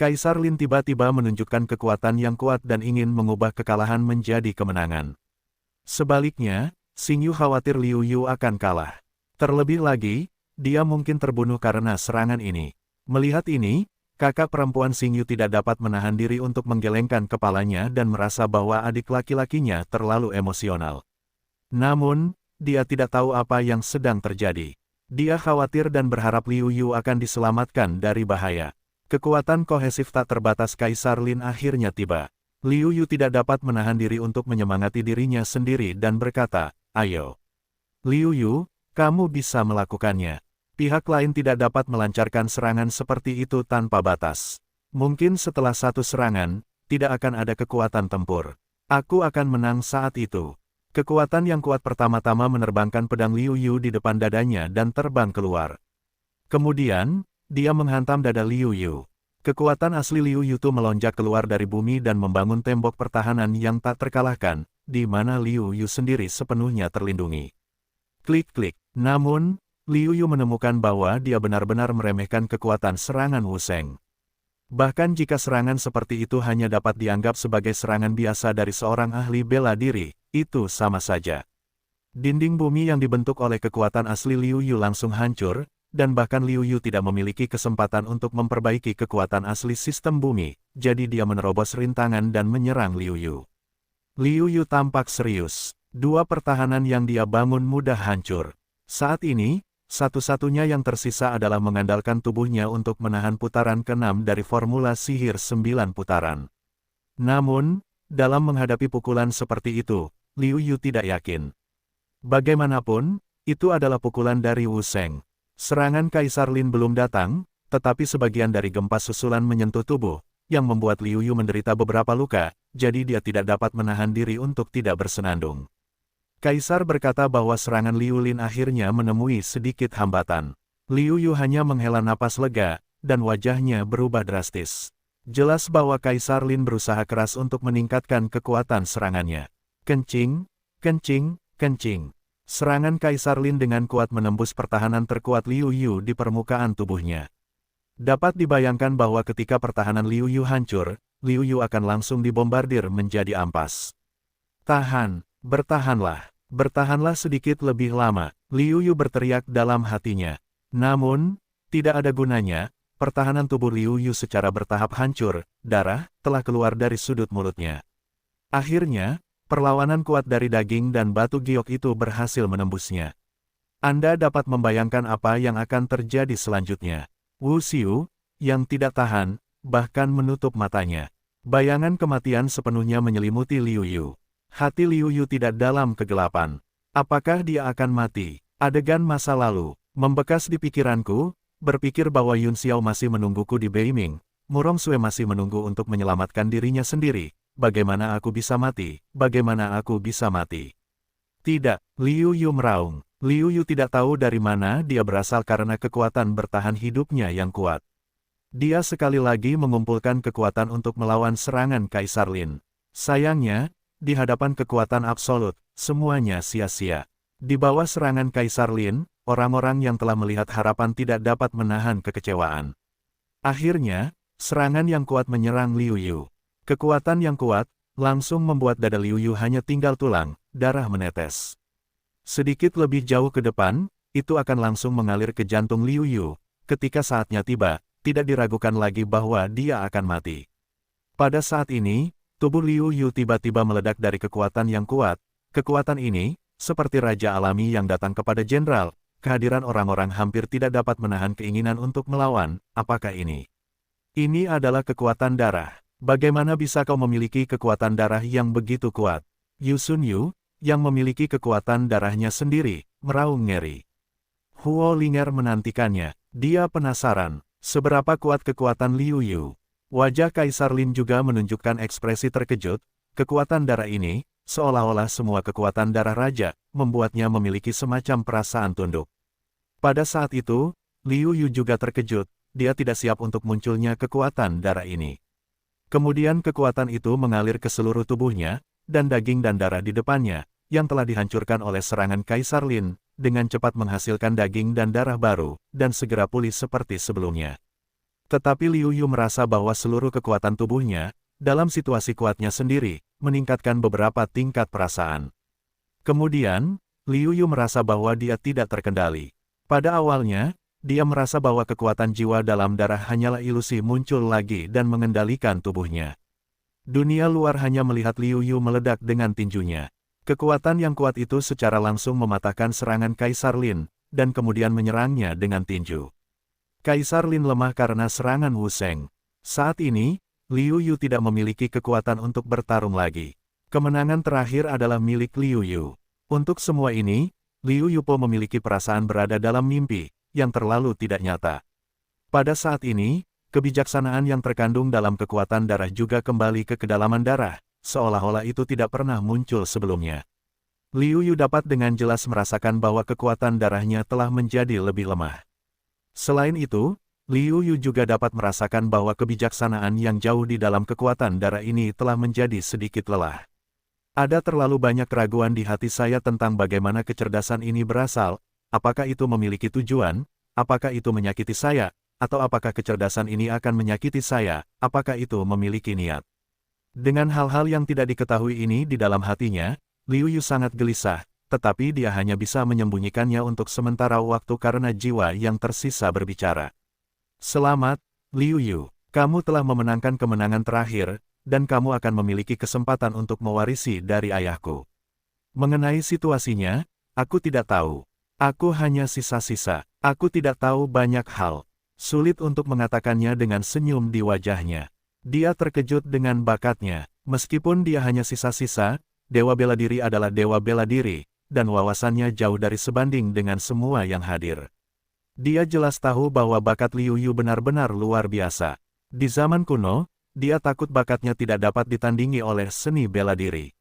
Kaisar Lin tiba-tiba menunjukkan kekuatan yang kuat dan ingin mengubah kekalahan menjadi kemenangan. Sebaliknya, Xing Yu khawatir Liu Yu akan kalah. Terlebih lagi, dia mungkin terbunuh karena serangan ini. Melihat ini, kakak perempuan Xing Yu tidak dapat menahan diri untuk menggelengkan kepalanya dan merasa bahwa adik laki-lakinya terlalu emosional. Namun, dia tidak tahu apa yang sedang terjadi. Dia khawatir dan berharap Liu Yu akan diselamatkan dari bahaya. Kekuatan kohesif tak terbatas Kaisar Lin akhirnya tiba. Liu Yu tidak dapat menahan diri untuk menyemangati dirinya sendiri dan berkata, "Ayo. Liu Yu, kamu bisa melakukannya." Pihak lain tidak dapat melancarkan serangan seperti itu tanpa batas. Mungkin setelah satu serangan, tidak akan ada kekuatan tempur. Aku akan menang saat itu. Kekuatan yang kuat pertama-tama menerbangkan pedang Liu Yu di depan dadanya dan terbang keluar. Kemudian, dia menghantam dada Liu Yu. Kekuatan asli Liu Yu melonjak keluar dari bumi dan membangun tembok pertahanan yang tak terkalahkan, di mana Liu Yu sendiri sepenuhnya terlindungi. Klik-klik. Namun, Liu Yu menemukan bahwa dia benar-benar meremehkan kekuatan serangan Wu Sheng. Bahkan jika serangan seperti itu hanya dapat dianggap sebagai serangan biasa dari seorang ahli bela diri, itu sama saja. Dinding bumi yang dibentuk oleh kekuatan asli Liu Yu langsung hancur, dan bahkan Liu Yu tidak memiliki kesempatan untuk memperbaiki kekuatan asli sistem bumi, jadi dia menerobos rintangan dan menyerang Liu Yu. Liu Yu tampak serius. Dua pertahanan yang dia bangun mudah hancur. Saat ini, satu-satunya yang tersisa adalah mengandalkan tubuhnya untuk menahan putaran ke-6 dari formula sihir 9 putaran. Namun, dalam menghadapi pukulan seperti itu, Liu Yu tidak yakin. Bagaimanapun, itu adalah pukulan dari Wu Sheng. Serangan Kaisar Lin belum datang, tetapi sebagian dari gempa susulan menyentuh tubuh, yang membuat Liu Yu menderita beberapa luka, jadi dia tidak dapat menahan diri untuk tidak bersenandung. Kaisar berkata bahwa serangan Liu Lin akhirnya menemui sedikit hambatan. Liu Yu hanya menghela napas lega, dan wajahnya berubah drastis. Jelas bahwa Kaisar Lin berusaha keras untuk meningkatkan kekuatan serangannya. Kencing, kencing, kencing. Serangan Kaisar Lin dengan kuat menembus pertahanan terkuat Liu Yu di permukaan tubuhnya. Dapat dibayangkan bahwa ketika pertahanan Liu Yu hancur, Liu Yu akan langsung dibombardir menjadi ampas. Tahan, bertahanlah sedikit lebih lama, Liu Yu berteriak dalam hatinya. Namun, tidak ada gunanya, pertahanan tubuh Liu Yu secara bertahap hancur, darah telah keluar dari sudut mulutnya. Akhirnya, perlawanan kuat dari daging dan batu giok itu berhasil menembusnya. Anda dapat membayangkan apa yang akan terjadi selanjutnya. Wu Xiu, yang tidak tahan, bahkan menutup matanya. Bayangan kematian sepenuhnya menyelimuti Liu Yu. Hati Liu Yu tidak dalam kegelapan. Apakah dia akan mati? Adegan masa lalu, membekas di pikiranku, berpikir bahwa Yun Xiao masih menungguku di Beiming. Murong Sue masih menunggu untuk menyelamatkan dirinya sendiri. Bagaimana aku bisa mati? Bagaimana aku bisa mati? Tidak, Liu Yu meraung. Liu Yu tidak tahu dari mana dia berasal karena kekuatan bertahan hidupnya yang kuat. Dia sekali lagi mengumpulkan kekuatan untuk melawan serangan Kaisar Lin. Sayangnya, di hadapan kekuatan absolut, semuanya sia-sia. Di bawah serangan Kaisar Lin, orang-orang yang telah melihat harapan tidak dapat menahan kekecewaan. Akhirnya, serangan yang kuat menyerang Liu Yu. Kekuatan yang kuat, langsung membuat dada Liu Yu hanya tinggal tulang, darah menetes. Sedikit lebih jauh ke depan, itu akan langsung mengalir ke jantung Liu Yu. Ketika saatnya tiba, tidak diragukan lagi bahwa dia akan mati. Pada saat ini, tubuh Liu Yu tiba-tiba meledak dari kekuatan yang kuat. Kekuatan ini, seperti raja alami yang datang kepada jenderal, kehadiran orang-orang hampir tidak dapat menahan keinginan untuk melawan. Apakah ini? Ini adalah kekuatan darah. Bagaimana bisa kau memiliki kekuatan darah yang begitu kuat? Yu Sun Yu, yang memiliki kekuatan darahnya sendiri, meraung ngeri. Huo Linger menantikannya. Dia penasaran, seberapa kuat kekuatan Liu Yu. Wajah Kaisar Lin juga menunjukkan ekspresi terkejut. Kekuatan darah ini, seolah-olah semua kekuatan darah raja, membuatnya memiliki semacam perasaan tunduk. Pada saat itu, Liu Yu juga terkejut. Dia tidak siap untuk munculnya kekuatan darah ini. Kemudian kekuatan itu mengalir ke seluruh tubuhnya, dan daging dan darah di depannya, yang telah dihancurkan oleh serangan Kaisar Lin, dengan cepat menghasilkan daging dan darah baru, dan segera pulih seperti sebelumnya. Tetapi Liu Yu merasa bahwa seluruh kekuatan tubuhnya, dalam situasi kuatnya sendiri, meningkatkan beberapa tingkat perasaan. Kemudian, Liu Yu merasa bahwa dia tidak terkendali. Pada awalnya, dia merasa bahwa kekuatan jiwa dalam darah hanyalah ilusi muncul lagi dan mengendalikan tubuhnya. Dunia luar hanya melihat Liu Yu meledak dengan tinjunya. Kekuatan yang kuat itu secara langsung mematahkan serangan Kaisar Lin, dan kemudian menyerangnya dengan tinju. Kaisar Lin lemah karena serangan Wu Sheng. Saat ini, Liu Yu tidak memiliki kekuatan untuk bertarung lagi. Kemenangan terakhir adalah milik Liu Yu. Untuk semua ini, Liu Yu memiliki perasaan berada dalam mimpi, yang terlalu tidak nyata. Pada saat ini, kebijaksanaan yang terkandung dalam kekuatan darah juga kembali ke kedalaman darah, seolah-olah itu tidak pernah muncul sebelumnya. Liu Yu dapat dengan jelas merasakan bahwa kekuatan darahnya telah menjadi lebih lemah. Selain itu, Liu Yu juga dapat merasakan bahwa kebijaksanaan yang jauh di dalam kekuatan darah ini telah menjadi sedikit lelah. Ada terlalu banyak keraguan di hati saya tentang bagaimana kecerdasan ini berasal, apakah itu memiliki tujuan, apakah itu menyakiti saya, atau apakah kecerdasan ini akan menyakiti saya, apakah itu memiliki niat. Dengan hal-hal yang tidak diketahui ini di dalam hatinya, Liu Yu sangat gelisah, tetapi dia hanya bisa menyembunyikannya untuk sementara waktu karena jiwa yang tersisa berbicara. Selamat, Liu Yu, kamu telah memenangkan kemenangan terakhir, dan kamu akan memiliki kesempatan untuk mewarisi dari ayahku. Mengenai situasinya, aku tidak tahu. Aku hanya sisa-sisa, aku tidak tahu banyak hal. Sulit untuk mengatakannya dengan senyum di wajahnya. Dia terkejut dengan bakatnya. Meskipun dia hanya sisa-sisa, Dewa Bela Diri adalah Dewa Bela Diri, dan wawasannya jauh dari sebanding dengan semua yang hadir. Dia jelas tahu bahwa bakat Liu Yu benar-benar luar biasa. Di zaman kuno, dia takut bakatnya tidak dapat ditandingi oleh seni bela diri.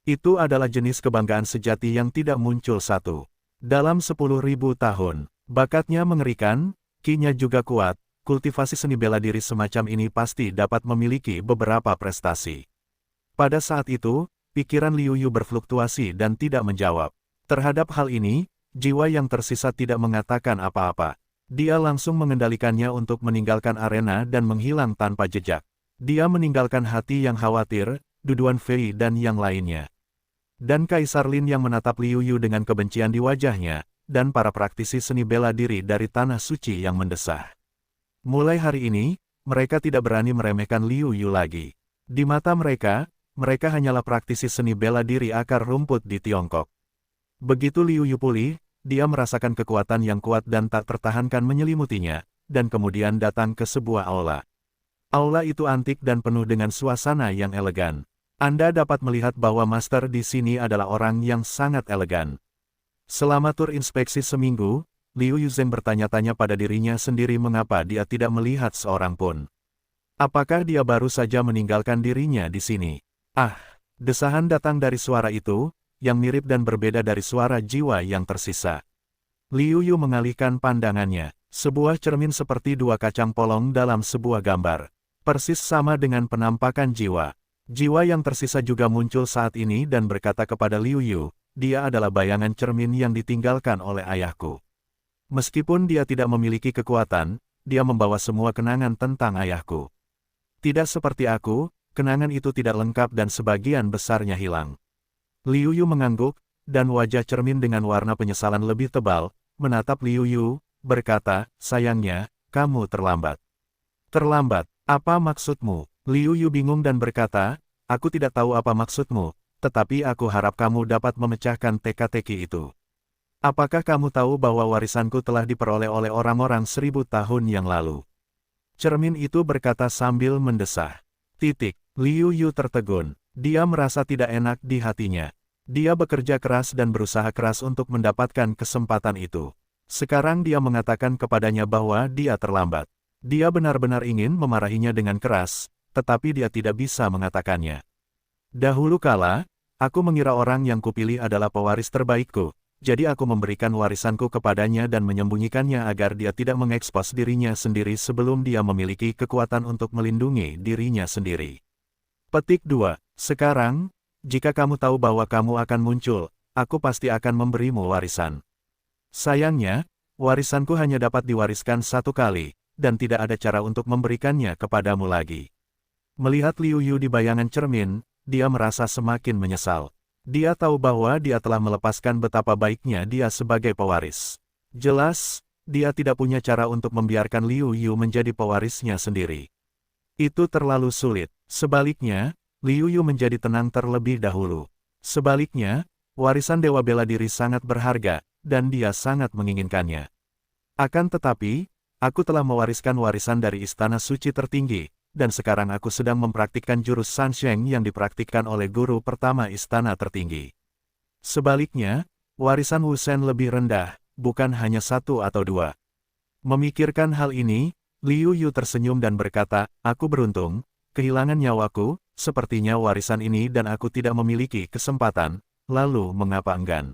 Itu adalah jenis kebanggaan sejati yang tidak muncul satu. Dalam 10.000 tahun, bakatnya mengerikan, ki-nya juga kuat, kultivasi seni bela diri semacam ini pasti dapat memiliki beberapa prestasi. Pada saat itu, pikiran Liu Yu berfluktuasi dan tidak menjawab. Terhadap hal ini, jiwa yang tersisa tidak mengatakan apa-apa. Dia langsung mengendalikannya untuk meninggalkan arena dan menghilang tanpa jejak. Dia meninggalkan hati yang khawatir, Duduan Fei dan yang lainnya. Dan Kaisar Lin yang menatap Liu Yu dengan kebencian di wajahnya, dan para praktisi seni bela diri dari Tanah Suci yang mendesah. Mulai hari ini, mereka tidak berani meremehkan Liu Yu lagi. Di mata mereka, mereka hanyalah praktisi seni bela diri akar rumput di Tiongkok. Begitu Liu Yu pulih, dia merasakan kekuatan yang kuat dan tak tertahankan menyelimutinya, dan kemudian datang ke sebuah aula. Aula itu antik dan penuh dengan suasana yang elegan. Anda dapat melihat bahwa master di sini adalah orang yang sangat elegan. Selama tur inspeksi seminggu, Liu Yuzhen bertanya-tanya pada dirinya sendiri mengapa dia tidak melihat seorang pun. Apakah dia baru saja meninggalkan dirinya di sini? Ah, desahan datang dari suara itu, yang mirip dan berbeda dari suara jiwa yang tersisa. Liu Yu mengalihkan pandangannya. Sebuah cermin seperti dua kacang polong dalam sebuah gambar. Persis sama dengan penampakan jiwa. Jiwa yang tersisa juga muncul saat ini dan berkata kepada Liu Yu, dia adalah bayangan cermin yang ditinggalkan oleh ayahku. Meskipun dia tidak memiliki kekuatan, dia membawa semua kenangan tentang ayahku. Tidak seperti aku, kenangan itu tidak lengkap dan sebagian besarnya hilang. Liu Yu mengangguk, dan wajah cermin dengan warna penyesalan lebih tebal, menatap Liu Yu, berkata, sayangnya, kamu terlambat. Terlambat, apa maksudmu? Liu Yu bingung dan berkata, aku tidak tahu apa maksudmu, tetapi aku harap kamu dapat memecahkan teka-teki itu. Apakah kamu tahu bahwa warisanku telah diperoleh oleh orang-orang 1000 tahun yang lalu? Cermin itu berkata sambil mendesah. Liu Yu tertegun. Dia merasa tidak enak di hatinya. Dia bekerja keras dan berusaha keras untuk mendapatkan kesempatan itu. Sekarang dia mengatakan kepadanya bahwa dia terlambat. Dia benar-benar ingin memarahinya dengan keras, tetapi dia tidak bisa mengatakannya. Dahulu kala, aku mengira orang yang kupilih adalah pewaris terbaikku, jadi aku memberikan warisanku kepadanya dan menyembunyikannya agar dia tidak mengekspos dirinya sendiri sebelum dia memiliki kekuatan untuk melindungi dirinya sendiri. Petik 2. Sekarang, jika kamu tahu bahwa kamu akan muncul, aku pasti akan memberimu warisan. Sayangnya, warisanku hanya dapat diwariskan satu kali, dan tidak ada cara untuk memberikannya kepadamu lagi. Melihat Liu Yu di bayangan cermin, dia merasa semakin menyesal. Dia tahu bahwa dia telah melepaskan betapa baiknya dia sebagai pewaris. Jelas, dia tidak punya cara untuk membiarkan Liu Yu menjadi pewarisnya sendiri. Itu terlalu sulit. Sebaliknya, Liu Yu menjadi tenang terlebih dahulu. Sebaliknya, warisan Dewa Bela Diri sangat berharga, dan dia sangat menginginkannya. Akan tetapi, aku telah mewariskan warisan dari Istana Suci Tertinggi, dan sekarang aku sedang mempraktikkan jurus Sansheng yang dipraktikkan oleh guru pertama Istana Tertinggi. Sebaliknya, warisan Wu Shen lebih rendah, bukan hanya 1 atau 2. Memikirkan hal ini, Liu Yu tersenyum dan berkata, aku beruntung, kehilangan nyawaku, sepertinya warisan ini dan aku tidak memiliki kesempatan, lalu mengapa enggan?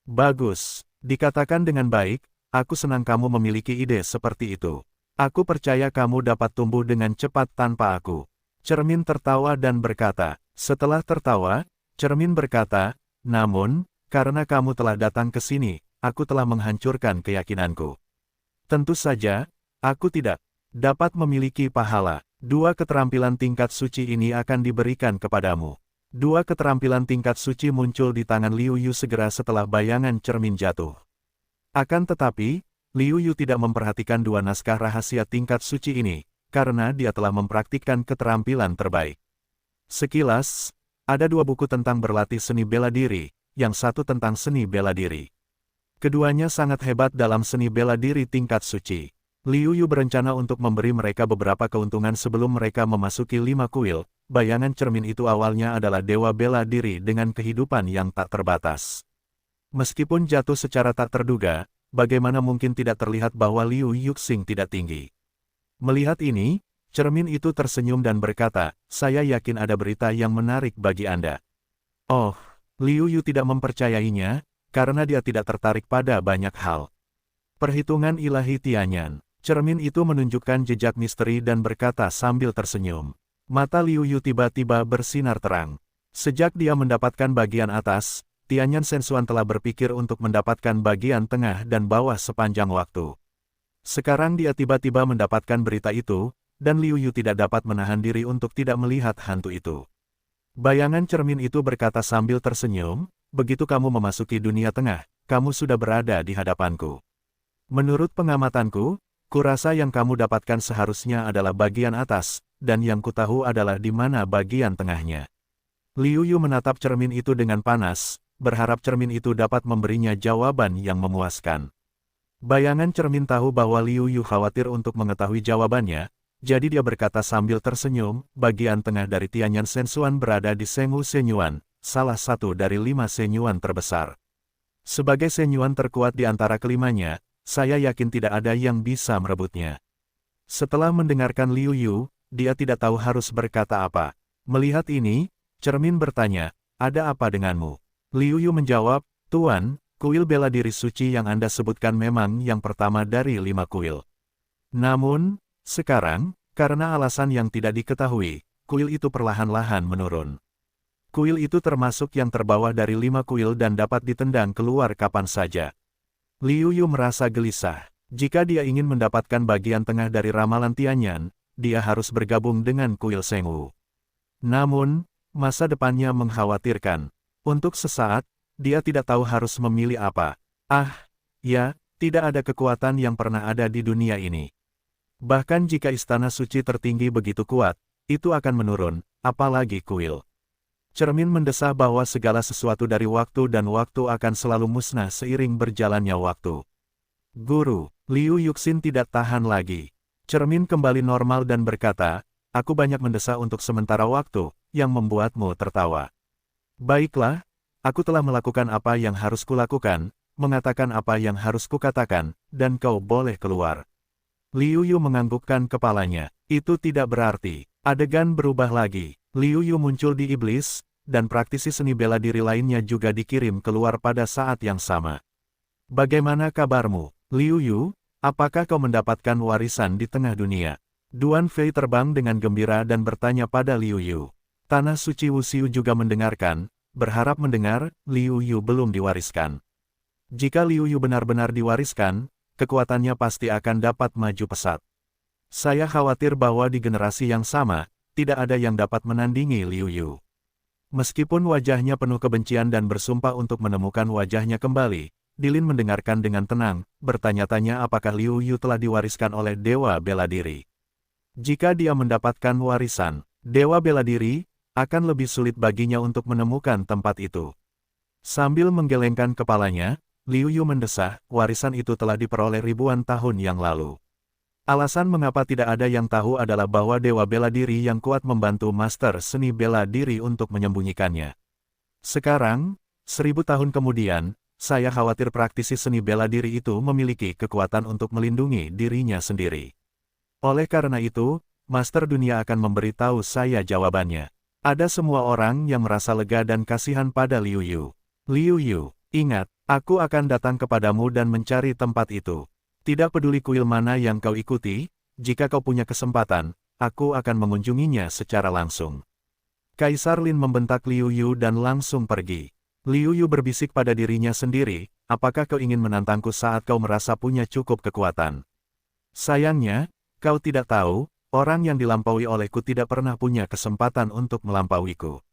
Bagus, dikatakan dengan baik, aku senang kamu memiliki ide seperti itu. Aku percaya kamu dapat tumbuh dengan cepat tanpa aku. Cermin tertawa dan berkata, setelah tertawa, cermin berkata, namun, karena kamu telah datang ke sini, aku telah menghancurkan keyakinanku. Tentu saja, aku tidak dapat memiliki pahala. 2 keterampilan tingkat suci ini akan diberikan kepadamu. 2 keterampilan tingkat suci muncul di tangan Liu Yu segera setelah bayangan cermin jatuh. Akan tetapi, Liu Yu tidak memperhatikan 2 naskah rahasia tingkat suci ini, karena dia telah mempraktikkan keterampilan terbaik. Sekilas, ada 2 buku tentang berlatih seni bela diri, yang satu tentang seni bela diri. Keduanya sangat hebat dalam seni bela diri tingkat suci. Liu Yu berencana untuk memberi mereka beberapa keuntungan sebelum mereka memasuki 5 kuil. Bayangan cermin itu awalnya adalah dewa bela diri dengan kehidupan yang tak terbatas. Meskipun jatuh secara tak terduga, bagaimana mungkin tidak terlihat bahwa Liu Yuxing tidak tinggi. Melihat ini, cermin itu tersenyum dan berkata, saya yakin ada berita yang menarik bagi Anda. Oh, Liu Yu tidak mempercayainya, karena dia tidak tertarik pada banyak hal. Perhitungan ilahi Tianyan. Cermin itu menunjukkan jejak misteri dan berkata sambil tersenyum. Mata Liu Yu tiba-tiba bersinar terang. Sejak dia mendapatkan bagian atas, Tianyan Shenxuan telah berpikir untuk mendapatkan bagian tengah dan bawah sepanjang waktu. Sekarang dia tiba-tiba mendapatkan berita itu, dan Liu Yu tidak dapat menahan diri untuk tidak melihat hantu itu. Bayangan cermin itu berkata sambil tersenyum, begitu kamu memasuki dunia tengah, kamu sudah berada di hadapanku. Menurut pengamatanku, kurasa yang kamu dapatkan seharusnya adalah bagian atas, dan yang kutahu adalah di mana bagian tengahnya. Liu Yu menatap cermin itu dengan panas, berharap cermin itu dapat memberinya jawaban yang memuaskan. Bayangan cermin tahu bahwa Liu Yu khawatir untuk mengetahui jawabannya, jadi dia berkata sambil tersenyum, bagian tengah dari Tianyan Shenxuan berada di Shenghu Shenyuan, salah satu dari 5 Shenyuan terbesar. Sebagai Shenyuan terkuat di antara kelimanya, saya yakin tidak ada yang bisa merebutnya. Setelah mendengarkan Liu Yu, dia tidak tahu harus berkata apa. Melihat ini, cermin bertanya, ada apa denganmu? Liu Yu menjawab, Tuan, kuil bela diri suci yang Anda sebutkan memang yang pertama dari 5 kuil. Namun, sekarang, karena alasan yang tidak diketahui, kuil itu perlahan-lahan menurun. Kuil itu termasuk yang terbawah dari 5 kuil dan dapat ditendang keluar kapan saja. Liu Yu merasa gelisah. Jika dia ingin mendapatkan bagian tengah dari ramalan Tianyan, dia harus bergabung dengan kuil Shenghu. Namun, masa depannya mengkhawatirkan. Untuk sesaat, dia tidak tahu harus memilih apa. Ya, tidak ada kekuatan yang pernah ada di dunia ini. Bahkan jika istana suci tertinggi begitu kuat, itu akan menurun, apalagi kuil. Cermin mendesah bahwa segala sesuatu dari waktu dan waktu akan selalu musnah seiring berjalannya waktu. Guru, Liu Yuxin tidak tahan lagi. Cermin kembali normal dan berkata, aku banyak mendesah untuk sementara waktu, yang membuatmu tertawa. Baiklah, aku telah melakukan apa yang harus kulakukan, mengatakan apa yang harus kukatakan, dan kau boleh keluar. Liu Yu menganggukkan kepalanya. Itu tidak berarti. Adegan berubah lagi. Liu Yu muncul di iblis, dan praktisi seni bela diri lainnya juga dikirim keluar pada saat yang sama. Bagaimana kabarmu, Liu Yu? Apakah kau mendapatkan warisan di tengah dunia? Duan Fei terbang dengan gembira dan bertanya pada Liu Yu. Tanah suci Wuxiu juga mendengarkan, berharap mendengar, Liu Yu belum diwariskan. Jika Liu Yu benar-benar diwariskan, kekuatannya pasti akan dapat maju pesat. Saya khawatir bahwa di generasi yang sama, tidak ada yang dapat menandingi Liu Yu. Meskipun wajahnya penuh kebencian dan bersumpah untuk menemukan wajahnya kembali, Dilin mendengarkan dengan tenang, bertanya-tanya apakah Liu Yu telah diwariskan oleh Dewa Bela Diri. Jika dia mendapatkan warisan, Dewa Bela Diri, akan lebih sulit baginya untuk menemukan tempat itu. Sambil menggelengkan kepalanya, Liu Yu mendesah, warisan itu telah diperoleh ribuan tahun yang lalu. Alasan mengapa tidak ada yang tahu adalah bahwa Dewa Bela Diri yang kuat membantu Master Seni Bela Diri untuk menyembunyikannya. Sekarang, 1000 tahun kemudian, saya khawatir praktisi seni bela diri itu memiliki kekuatan untuk melindungi dirinya sendiri. Oleh karena itu, Master Dunia akan memberitahu saya jawabannya. Ada semua orang yang merasa lega dan kasihan pada Liu Yu. Liu Yu, ingat, aku akan datang kepadamu dan mencari tempat itu. Tidak peduli kuil mana yang kau ikuti, jika kau punya kesempatan, aku akan mengunjunginya secara langsung. Kaisar Lin membentak Liu Yu dan langsung pergi. Liu Yu berbisik pada dirinya sendiri, apakah kau ingin menantangku saat kau merasa punya cukup kekuatan? Sayangnya, kau tidak tahu, orang yang dilampaui olehku tidak pernah punya kesempatan untuk melampauiku.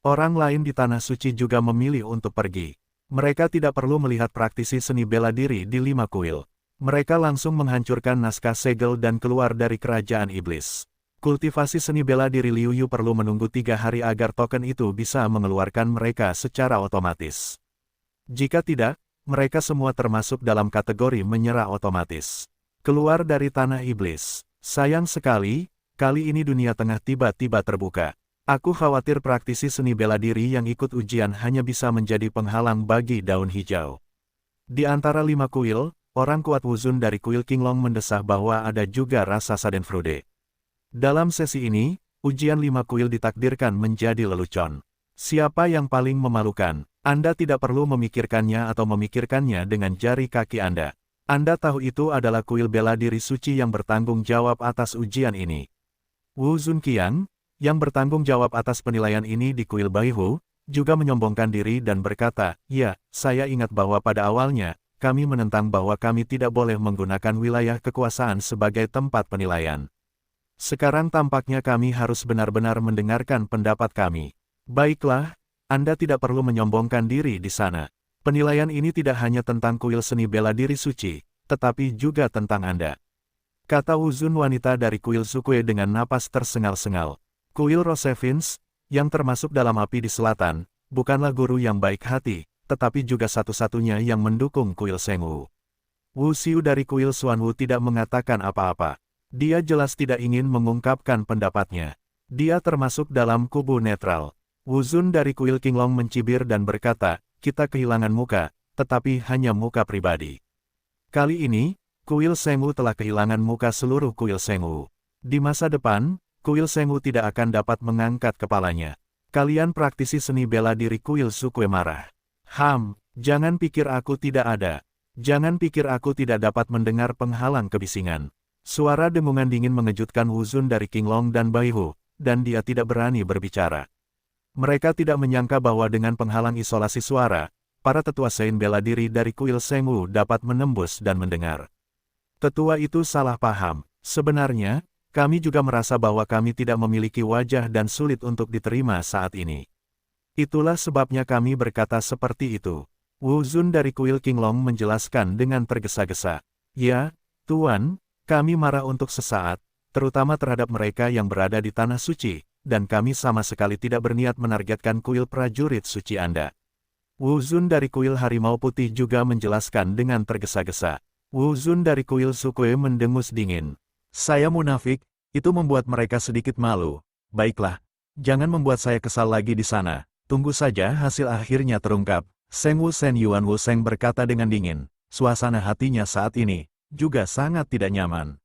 Orang lain di Tanah Suci juga memilih untuk pergi. Mereka tidak perlu melihat praktisi seni bela diri di 5 kuil. Mereka langsung menghancurkan naskah segel dan keluar dari kerajaan iblis. Kultivasi seni bela diri Liu Yu perlu menunggu 3 hari agar token itu bisa mengeluarkan mereka secara otomatis. Jika tidak, mereka semua termasuk dalam kategori menyerah otomatis. Keluar dari tanah iblis. Sayang sekali, kali ini dunia tengah tiba-tiba terbuka. Aku khawatir praktisi seni bela diri yang ikut ujian hanya bisa menjadi penghalang bagi daun hijau. Di antara 5 kuil, orang kuat Wuzun dari kuil Qinglong mendesah bahwa ada juga rasa Schadenfreude. Dalam sesi ini, ujian 5 kuil ditakdirkan menjadi lelucon. Siapa yang paling memalukan? Anda tidak perlu memikirkannya atau memikirkannya dengan jari kaki Anda. Anda tahu itu adalah kuil bela diri suci yang bertanggung jawab atas ujian ini. Wu Zunqiang, yang bertanggung jawab atas penilaian ini di kuil Baihu, juga menyombongkan diri dan berkata, ya, saya ingat bahwa pada awalnya, kami menentang bahwa kami tidak boleh menggunakan wilayah kekuasaan sebagai tempat penilaian. Sekarang tampaknya kami harus benar-benar mendengarkan pendapat kami. Baiklah, Anda tidak perlu menyombongkan diri di sana. Penilaian ini tidak hanya tentang kuil seni bela diri suci, tetapi juga tentang Anda. Kata Wu Zun wanita dari kuil Sukue dengan napas tersengal-sengal. Kuil Rosevins, yang termasuk dalam api di selatan, bukanlah guru yang baik hati, tetapi juga satu-satunya yang mendukung kuil Sengwu. Wu Xiu dari kuil Xuanwu tidak mengatakan apa-apa. Dia jelas tidak ingin mengungkapkan pendapatnya. Dia termasuk dalam kubu netral. Wu Zun dari kuil Qinglong mencibir dan berkata, kita kehilangan muka, tetapi hanya muka pribadi. Kali ini, kuil Sengwu telah kehilangan muka seluruh kuil Sengwu. Di masa depan, kuil Sengwu tidak akan dapat mengangkat kepalanya. Kalian praktisi seni bela diri kuil Sukue marah. Jangan pikir aku tidak ada. Jangan pikir aku tidak dapat mendengar penghalang kebisingan. Suara dengungan dingin mengejutkan Wu Zun dari Qinglong dan Baihu, dan dia tidak berani berbicara. Mereka tidak menyangka bahwa dengan penghalang isolasi suara, para tetua Sein bela diri dari kuil Sengwu dapat menembus dan mendengar. Tetua itu salah paham. Sebenarnya, kami juga merasa bahwa kami tidak memiliki wajah dan sulit untuk diterima saat ini. Itulah sebabnya kami berkata seperti itu. Wu Zun dari kuil Qinglong menjelaskan dengan tergesa-gesa. Ya, Tuan, kami marah untuk sesaat, terutama terhadap mereka yang berada di Tanah Suci, dan kami sama sekali tidak berniat menargetkan kuil prajurit suci Anda. Wu Zun dari kuil Harimau Putih juga menjelaskan dengan tergesa-gesa. Wu Zun dari kuil Sukue mendengus dingin. Saya munafik, itu membuat mereka sedikit malu. Baiklah, jangan membuat saya kesal lagi di sana. Tunggu saja hasil akhirnya terungkap. Sengwu Sen Yuan Wu Seng berkata dengan dingin. Suasana hatinya saat ini juga sangat tidak nyaman.